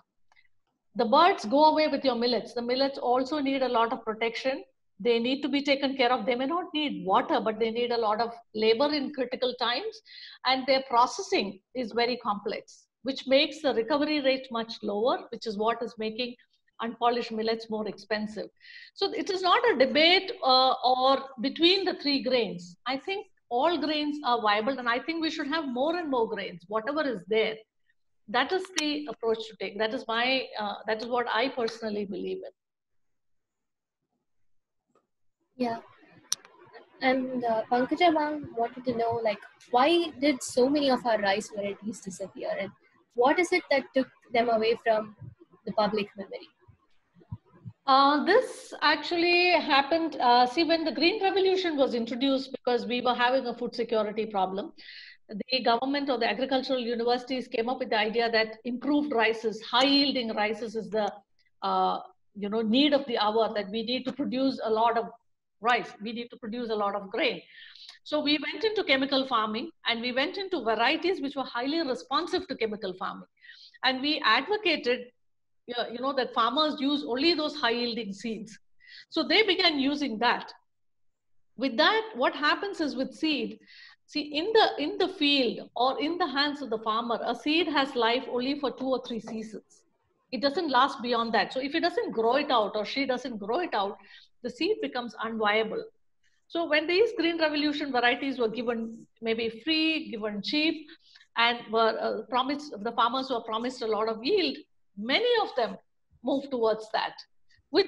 The birds go away with your millets. The millets also need a lot of protection. They need to be taken care of. They may not need water, but they need a lot of labor in critical times. And their processing is very complex, which makes the recovery rate much lower, which is what is making unpolished millets more expensive. So it is not a debate or between the three grains. I think all grains are viable, and I think we should have more and more grains, whatever is there. That is the approach to take. That is what I personally believe in. Yeah. And Pankaja ma'am wanted to know, why did so many of our rice varieties disappear, and what is it that took them away from the public memory? This actually happened, see, when the Green Revolution was introduced, because we were having a food security problem, the government or the agricultural universities came up with the idea that improved rices, high yielding rices is the need of the hour, that we need to produce a lot of rice, we need to produce a lot of grain. So we went into chemical farming, and we went into varieties which were highly responsive to chemical farming. And we advocated that farmers use only those high yielding seeds. So they began using that. With that, what happens is, with seed, see, in the field or in the hands of the farmer, a seed has life only for 2 or 3 seasons. It doesn't last beyond that. So if he doesn't grow it out, or she doesn't grow it out, the seed becomes unviable. So when these Green Revolution varieties were given maybe free, given cheap, and were promised, the farmers were promised a lot of yield, many of them moved towards that, with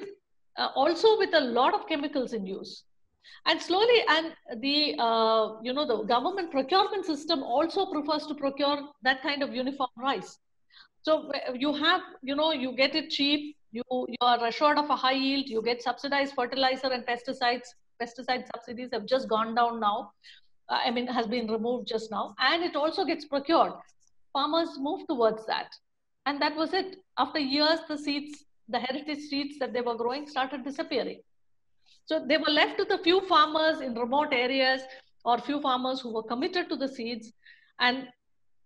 also with a lot of chemicals in use. And slowly, and the the government procurement system also prefers to procure that kind of uniform rice. So you have, you get it cheap, you are assured of a high yield, you get subsidized fertilizer and pesticides. Pesticide subsidies have just gone down now. Has been removed just now, and it also gets procured. Farmers move towards that. And that was it. After years, the seeds, the heritage seeds that they were growing started disappearing. So they were left with a few farmers in remote areas, or few farmers who were committed to the seeds, and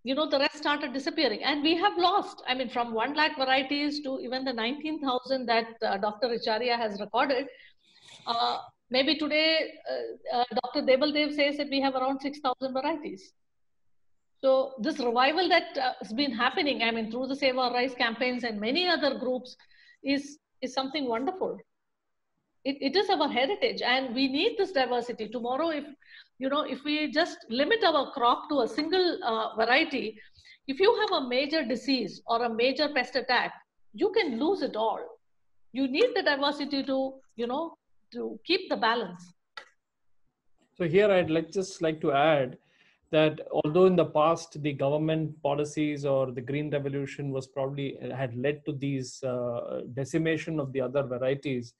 the rest started disappearing. And we have lost, from 1 lakh varieties to even the 19,000 that Dr. Acharya has recorded. Maybe today, Dr. Debal Dev says that we have around 6,000 varieties. So this revival that has been happening, through the Save Our Rice campaigns and many other groups, is something wonderful. it is our heritage, and we need this diversity. Tomorrow, if we just limit our crop to a single variety, if you have a major disease or a major pest attack, you can lose it all. You need the diversity to keep the balance. So here I'd just like to add that although in the past the government policies or the green revolution was probably had led to these decimation of the other varieties,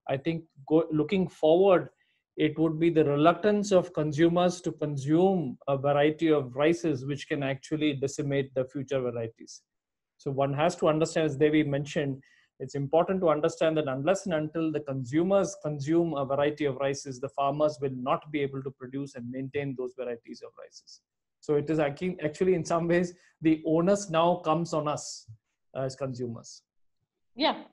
I think looking forward, it would be the reluctance of consumers to consume a variety of rices which can actually decimate the future varieties. So one has to understand, as Devi mentioned, it's important to understand that unless and until the consumers consume a variety of rices, the farmers will not be able to produce and maintain those varieties of rices. So it is actually in some ways, the onus now comes on us as consumers. Yeah.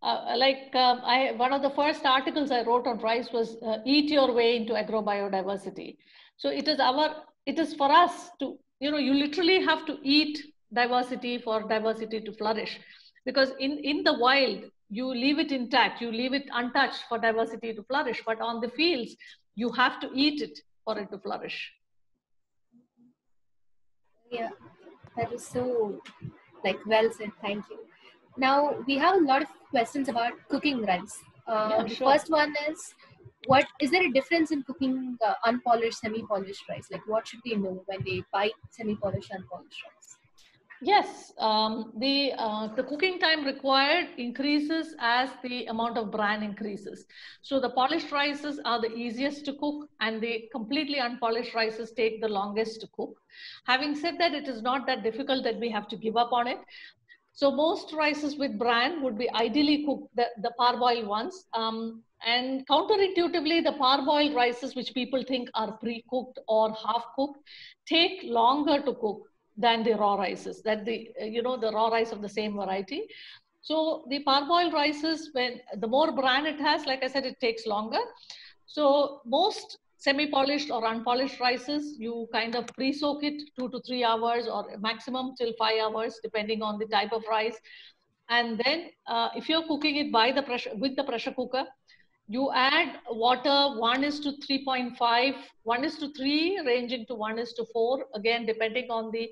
One of the first articles I wrote on rice was eat your way into agrobiodiversity. So it is for us to, you literally have to eat diversity for diversity to flourish. Because in the wild, you leave it intact, you leave it untouched for diversity to flourish. But on the fields, you have to eat it for it to flourish. Yeah, that is so well said. Thank you. Now we have a lot of questions about cooking rice. Yeah, the sure. first one is, is there a difference in cooking unpolished, semi-polished rice? Like, what should we know when they buy semi-polished, unpolished rice? Yes, the cooking time required increases as the amount of bran increases. So the polished rices are the easiest to cook, and the completely unpolished rices take the longest to cook. Having said that, it is not that difficult that we have to give up on it. So most rices with bran would be ideally cooked, the parboiled ones. And counterintuitively, the parboiled rices, which people think are pre-cooked or half-cooked, take longer to cook than the raw rices, the raw rice of the same variety. So the parboiled rices, when the more bran it has, like I said, it takes longer. So most semi-polished or unpolished rices, you kind of pre-soak it 2 to 3 hours or maximum till 5 hours, depending on the type of rice. And then if you're cooking it with the pressure cooker, you add water 1:3.5, 1:3, ranging to 1:4. Again, depending on the,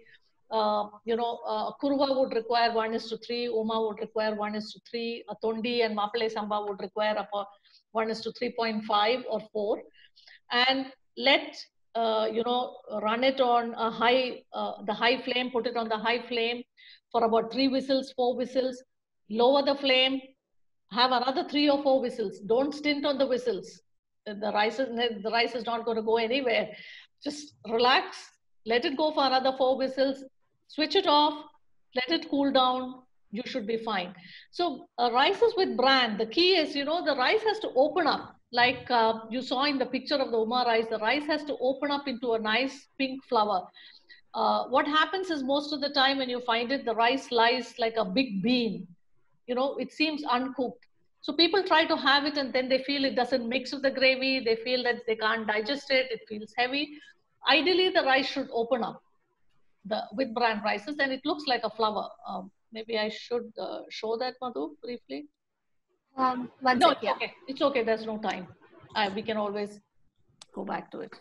Kurva would require 1:3, Uma would require 1:3, Tondi and Mapale Samba would require up 1:3.5 or 4. And let, run it on a the high flame, put it on the high flame for about 3 whistles, 4 whistles, lower the flame, have another 3 or 4 whistles. Don't stint on the whistles. The rice is not going to go anywhere. Just relax, let it go for another 4 whistles, switch it off, let it cool down. You should be fine. So rices with bran, the key is, the rice has to open up. Like you saw in the picture of the Uma rice, the rice has to open up into a nice pink flower. What happens is most of the time when you find it, the rice lies like a big bean. It seems uncooked. So people try to have it and then they feel it doesn't mix with the gravy. They feel that they can't digest it. It feels heavy. Ideally, the rice should open up with bran rices, and it looks like a flower. Maybe I should show that, Madhu, briefly. No, it's okay. It's okay. There's no time. We can always go back to it.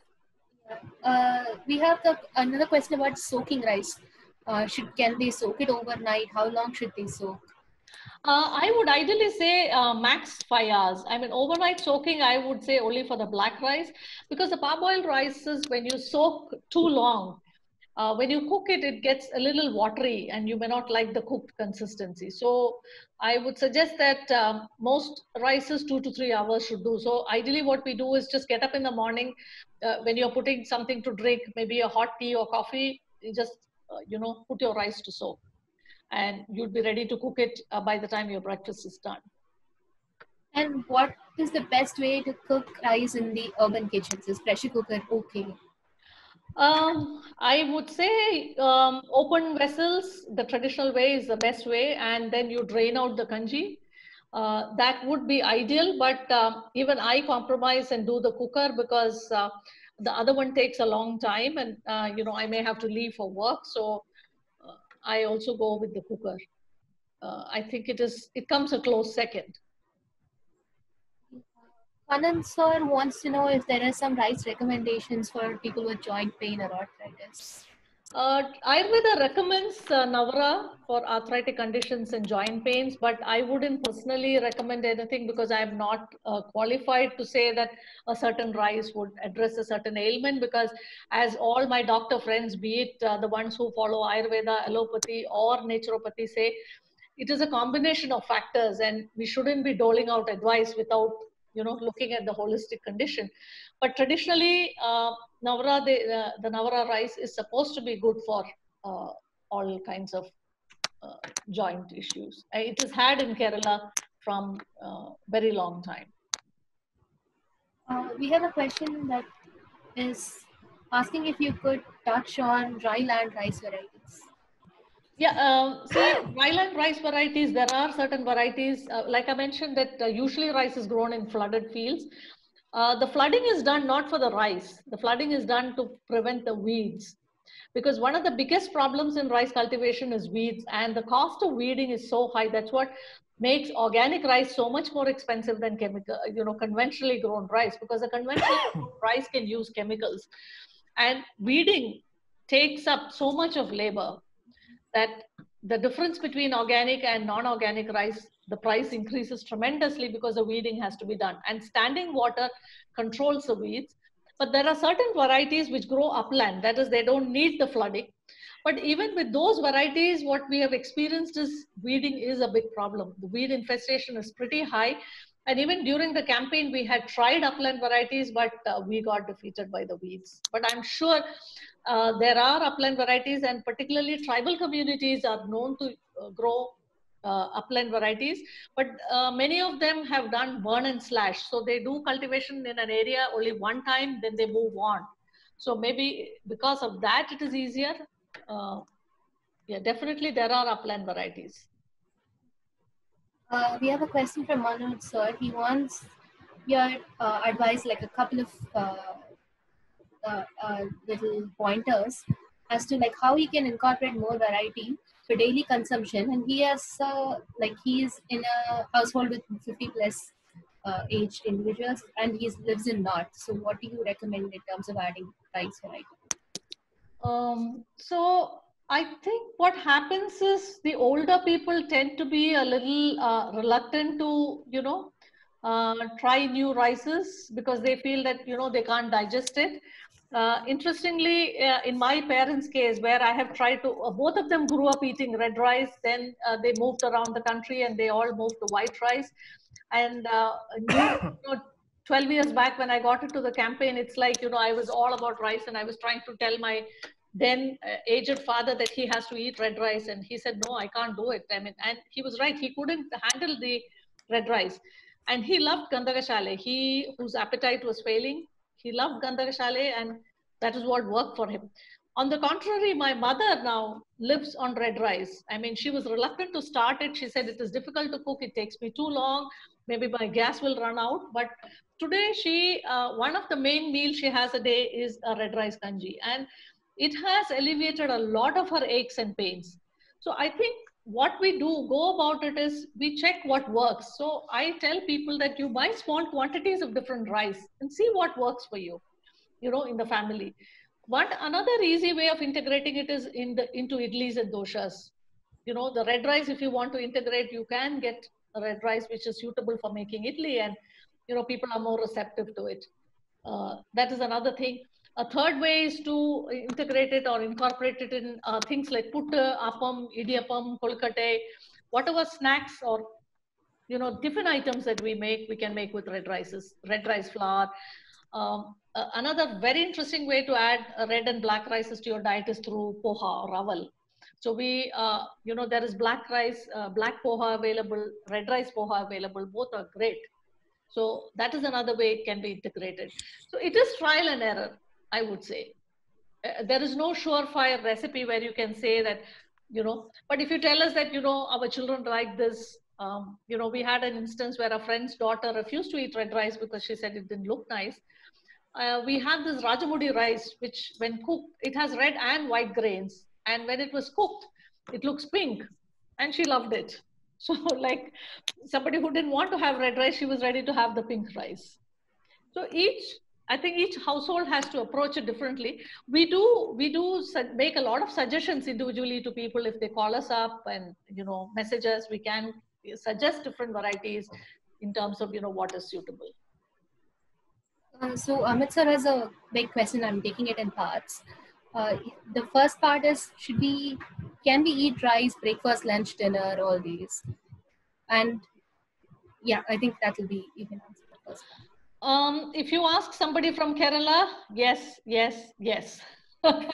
We have another question about soaking rice. Can they soak it overnight? How long should they soak? I would ideally say max 5 hours. I mean, overnight soaking, I would say only for the black rice, because the parboiled rices, when you soak too long, when you cook it, it gets a little watery and you may not like the cooked consistency. So I would suggest that most rices 2 to 3 hours should do. So ideally what we do is just get up in the morning when you're putting something to drink, maybe a hot tea or coffee, you just, put your rice to soak. And you'd be ready to cook it by the time your breakfast is done. And what is the best way to cook rice in the urban kitchens? Is pressure cooker okay? I would say open vessels, the traditional way is the best way, and then you drain out the kanji. That would be ideal, but even I compromise and do the cooker because the other one takes a long time, and I may have to leave for work, so I also go with the cooker. I think it comes a close second. Anand sir wants to know if there are some rice recommendations for people with joint pain or arthritis. Ayurveda recommends Navara for arthritic conditions and joint pains, but I wouldn't personally recommend anything because I'm not qualified to say that a certain rice would address a certain ailment, because as all my doctor friends, be it the ones who follow Ayurveda, allopathy or naturopathy say, it is a combination of factors and we shouldn't be doling out advice without looking at the holistic condition. But traditionally, Navara, the Navara rice is supposed to be good for all kinds of joint issues. It is had in Kerala from very long time. We have a question that is asking if you could touch on dry land rice varieties. Yeah, see, dryland rice varieties, there are certain varieties, like I mentioned, that usually rice is grown in flooded fields. The flooding is done not for the rice. The flooding is done to prevent the weeds. Because one of the biggest problems in rice cultivation is weeds, and the cost of weeding is so high. That's what makes organic rice so much more expensive than conventionally grown rice, because a conventional rice can use chemicals. And weeding takes up so much of labor that the difference between organic and non-organic rice, the price increases tremendously because the weeding has to be done. And standing water controls the weeds. But there are certain varieties which grow upland, that is, they don't need the flooding. But even with those varieties, what we have experienced is weeding is a big problem. The weed infestation is pretty high. And even during the campaign, we had tried upland varieties, but we got defeated by the weeds. But I'm sure there are upland varieties, and particularly tribal communities are known to grow upland varieties, but many of them have done burn and slash. So they do cultivation in an area only one time, then they move on. So maybe because of that, it is easier. Yeah, definitely there are upland varieties. We have a question from Manoj sir. He wants your advice, like a couple of little pointers as to like how he can incorporate more variety for daily consumption. And he has he's in a household with 50 plus aged individuals, and he lives in North. So what do you recommend in terms of adding rice variety? So I think what happens is the older people tend to be a little reluctant to, try new rices because they feel that, they can't digest it. Interestingly, in my parents' case, where I have tried to, both of them grew up eating red rice, then they moved around the country and they all moved to white rice. And 12 years back when I got into the campaign, it's like, I was all about rice, and I was trying to tell my then aged father that he has to eat red rice. And he said, no, I can't do it. I mean, and he was right. He couldn't handle the red rice. And he loved Gandhakashale. He, whose appetite was failing, he loved Gandhakashale, and that is what worked for him. On the contrary, my mother now lives on red rice. I mean, she was reluctant to start it. She said, it is difficult to cook. It takes me too long. Maybe my gas will run out. But today, one of the main meals she has a day is a red rice kanji. And it has alleviated a lot of her aches and pains. So I think what we do, go about it, is we check what works. So I tell people that you buy small quantities of different rice and see what works for you, in the family. Another easy way of integrating it is into idlis and doshas. The red rice, if you want to integrate, you can get a red rice which is suitable for making idli, and people are more receptive to it. That is another thing. A third way is to integrate it or incorporate it in things like puttu, appam, idiyappam, kolkate, whatever snacks or different items that we make, we can make with red rice flour. Another very interesting way to add red and black rices to your diet is through poha or raval. So there is black rice, black poha available, red rice poha available. Both are great. So that is another way it can be integrated. So it is trial and error, I would say. There is no surefire recipe where you can say that, but if you tell us that, our children like this, we had an instance where a friend's daughter refused to eat red rice because she said it didn't look nice. We have this Rajamudi rice, which when cooked, it has red and white grains. And when it was cooked, it looks pink, and she loved it. So like somebody who didn't want to have red rice, she was ready to have the pink rice. So I think each household has to approach it differently. We do make a lot of suggestions individually to people. If they call us up and, you know, message us, we can suggest different varieties in terms of, you know, what is suitable. So Amit sir has a big question. I'm taking it in parts. The first part is, can we eat rice, breakfast, lunch, dinner, all these? And yeah, I think that will be, you can answer the first part. If you ask somebody from Kerala, yes, yes, yes. But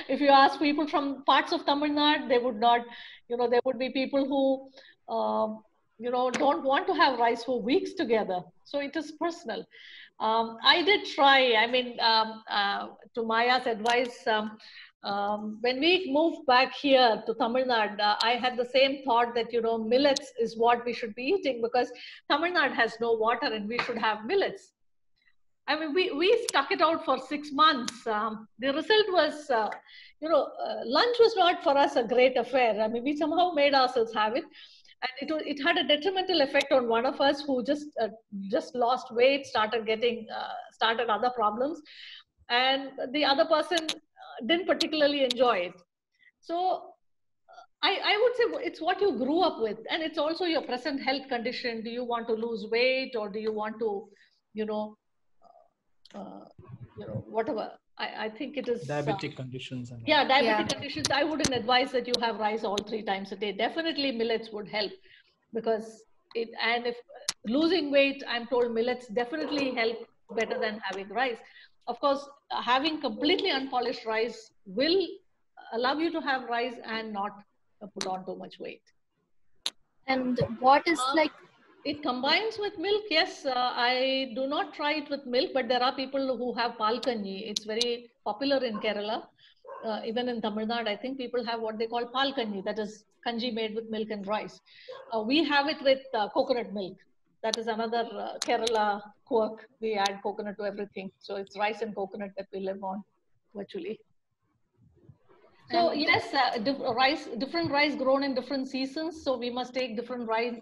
if you ask people from parts of Tamil Nadu, they would not, you know, there would be people who, you know, don't want to have rice for weeks together. So it is personal. I did try, I mean, to Maya's advice, when we moved back here to Tamil Nadu, I had the same thought that, you know, millets is what we should be eating because Tamil Nadu has no water and we should have millets. I mean, we stuck it out for 6 months. The result was, you know, lunch was not for us a great affair. I mean, we somehow made ourselves have it. And it had a detrimental effect on one of us who just lost weight, started other problems. And the other person didn't particularly enjoy it. So I would say it's what you grew up with, and it's also your present health condition. Do you want to lose weight, or do you want to, you know, whatever. I think it is diabetic conditions. And yeah, diabetic conditions. I wouldn't advise that you have rice all 3 times a day. Definitely millets would help because and if losing weight, I'm told millets definitely help better than having rice. Of course, having completely unpolished rice will allow you to have rice and not put on too much weight. And what is like? It combines with milk, yes. I do not try it with milk, but there are people who have pal kanji. It's very popular in Kerala. Even in Tamil Nadu, I think people have what they call pal kanji, that is kanji made with milk and rice. We have it with coconut milk. That is another Kerala quirk. We add coconut to everything. So it's rice and coconut that we live on virtually. So yes, different rice grown in different seasons. So we must take different rice.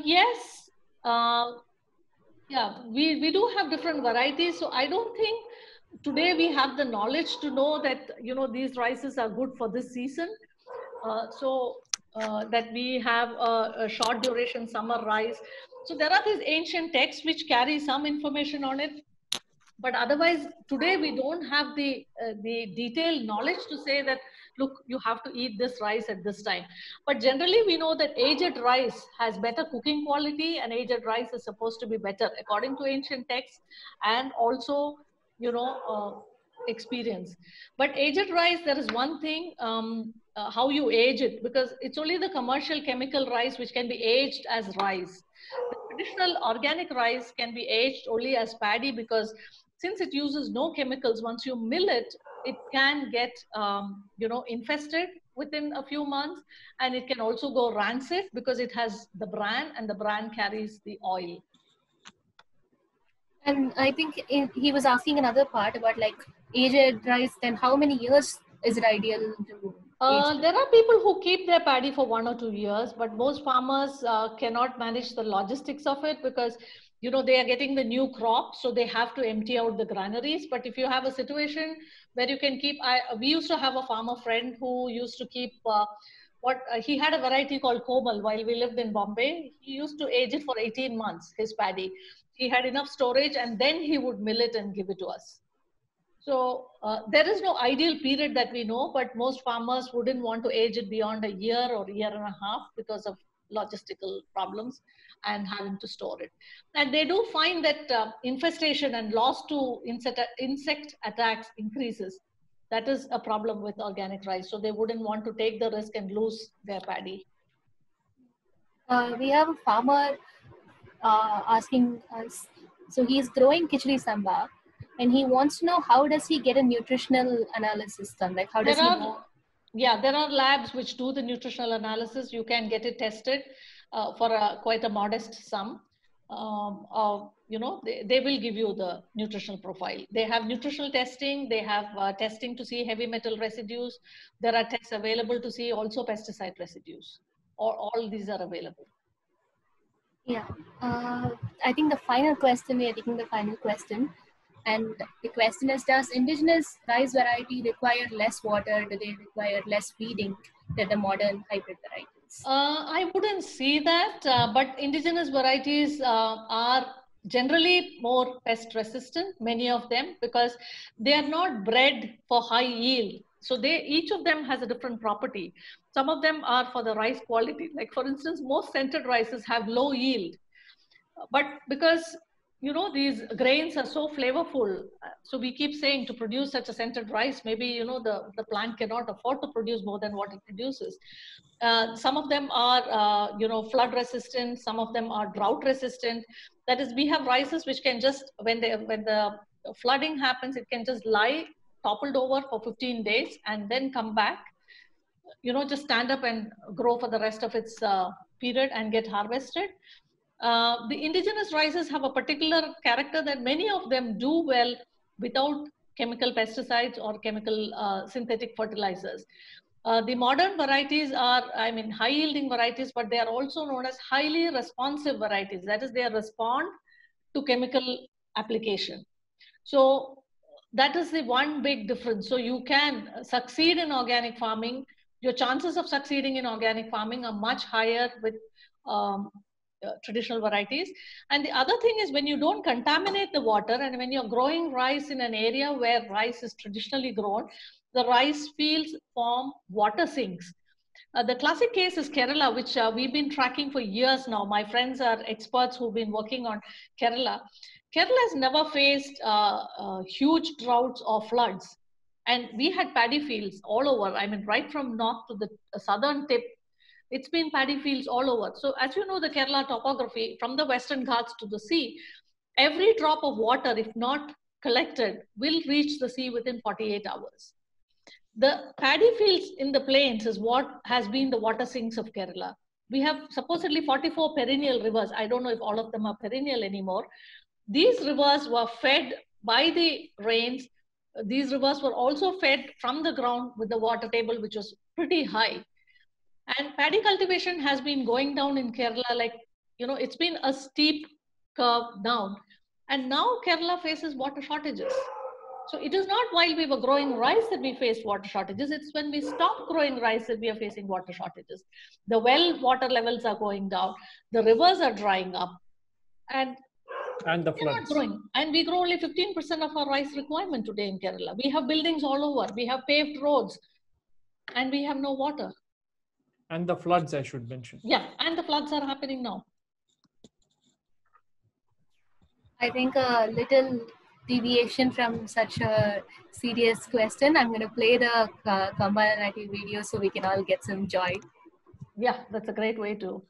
Yes, yeah, we do have different varieties. So I don't think today we have the knowledge to know that, you know, these rices are good for this season. That we have a short duration summer rice. So there are these ancient texts which carry some information on it. But otherwise, today we don't have the detailed knowledge to say that, look, you have to eat this rice at this time. But generally, we know that aged rice has better cooking quality, and aged rice is supposed to be better according to ancient texts and also, you know, experience. But aged rice, there is one thing, how you age it, because it's only the commercial chemical rice which can be aged as rice. The traditional organic rice can be aged only as paddy because since it uses no chemicals, once you mill it, it can get, you know, infested within a few months, and it can also go rancid because it has the bran, and the bran carries the oil. And I think he was asking another part about like aged rice. Then how many years is it ideal to? There are people who keep their paddy for 1 or 2 years, but most farmers cannot manage the logistics of it because, you know, they are getting the new crop, so they have to empty out the granaries. But if you have a situation where you can keep, we used to have a farmer friend who used to keep he had a variety called Komal while we lived in Bombay. He used to age it for 18 months, his paddy. He had enough storage and then he would mill it and give it to us. So there is no ideal period that we know, but most farmers wouldn't want to age it beyond a year or year and a half because of logistical problems and having to store it. And they do find that infestation and loss to insect attacks increases. That is a problem with organic rice. So they wouldn't want to take the risk and lose their paddy. We have a farmer asking us, so he's growing Khichdi Samba and he wants to know how does he get a nutritional analysis done? Like how does he know? Yeah, there are labs which do the nutritional analysis. You can get it tested for quite a modest sum. You know, they will give you the nutritional profile. They have nutritional testing. They have testing to see heavy metal residues. There are tests available to see also pesticide residues. All these are available. Yeah, I think the final question, we are taking the final question. And the question is, does indigenous rice variety require less water? Do they require less feeding than the modern hybrid varieties? I wouldn't see that, but indigenous varieties are generally more pest resistant, many of them, because they are not bred for high yield. So each of them has a different property. Some of them are for the rice quality. Like for instance, most scented rices have low yield, but because these grains are so flavorful, so we keep saying to produce such a scented rice, maybe the plant cannot afford to produce more than what it produces. Some of them are flood resistant, some of them are drought resistant. That is, we have rices which can just, when the flooding happens, it can just lie toppled over for 15 days and then come back, just stand up and grow for the rest of its period and get harvested. The indigenous rices have a particular character that many of them do well without chemical pesticides or chemical synthetic fertilizers. The modern varieties are, high yielding varieties, but they are also known as highly responsive varieties. That is, they respond to chemical application. So that is the one big difference. So you can succeed in organic farming. Your chances of succeeding in organic farming are much higher with traditional varieties. And the other thing is, when you don't contaminate the water and when you're growing rice in an area where rice is traditionally grown, the rice fields form water sinks. The classic case is Kerala, which we've been tracking for years now. My friends are experts who've been working on Kerala. Kerala has never faced huge droughts or floods. And we had paddy fields all over. Right from north to the southern tip, it's been paddy fields all over. So as you know, the Kerala topography, from the Western Ghats to the sea, every drop of water, if not collected, will reach the sea within 48 hours. The paddy fields in the plains is what has been the water sinks of Kerala. We have supposedly 44 perennial rivers. I don't know if all of them are perennial anymore. These rivers were fed by the rains. These rivers were also fed from the ground with the water table, which was pretty high. And paddy cultivation has been going down in Kerala, like, it's been a steep curve down. And now Kerala faces water shortages. So it is not while we were growing rice that we faced water shortages. It's when we stopped growing rice that we are facing water shortages. The well water levels are going down. The rivers are drying up. And the we're not floods. growing. And we grow only 15% of our rice requirement today in Kerala. We have buildings all over. We have paved roads. And we have no water. And the floods, I should mention. Yeah, and the floods are happening now. I think a little deviation from such a serious question. I'm going to play the Kambala Nati video so we can all get some joy. Yeah, that's a great way to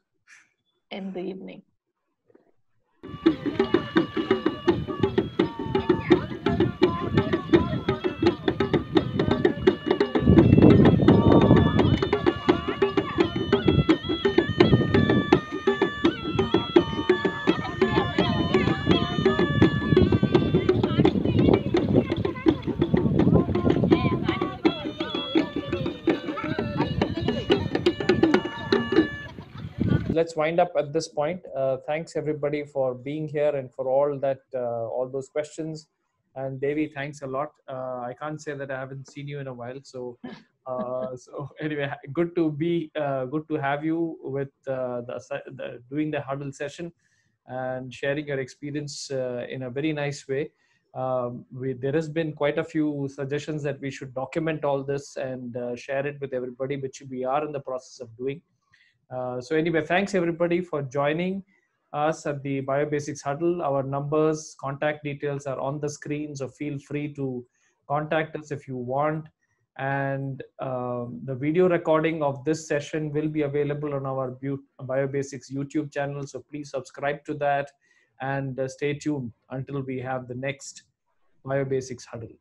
end the evening. Let's wind up at this point. Thanks everybody for being here and for all those questions. And Devi, thanks a lot. I can't say that I haven't seen you in a while. So, so anyway, good to have you with doing the huddle session and sharing your experience in a very nice way. There has been quite a few suggestions that we should document all this and share it with everybody, which we are in the process of doing. So anyway, thanks everybody for joining us at the BioBasics Huddle. Our numbers, contact details are on the screen, so feel free to contact us if you want. And the video recording of this session will be available on our BioBasics YouTube channel, so please subscribe to that and stay tuned until we have the next BioBasics Huddle.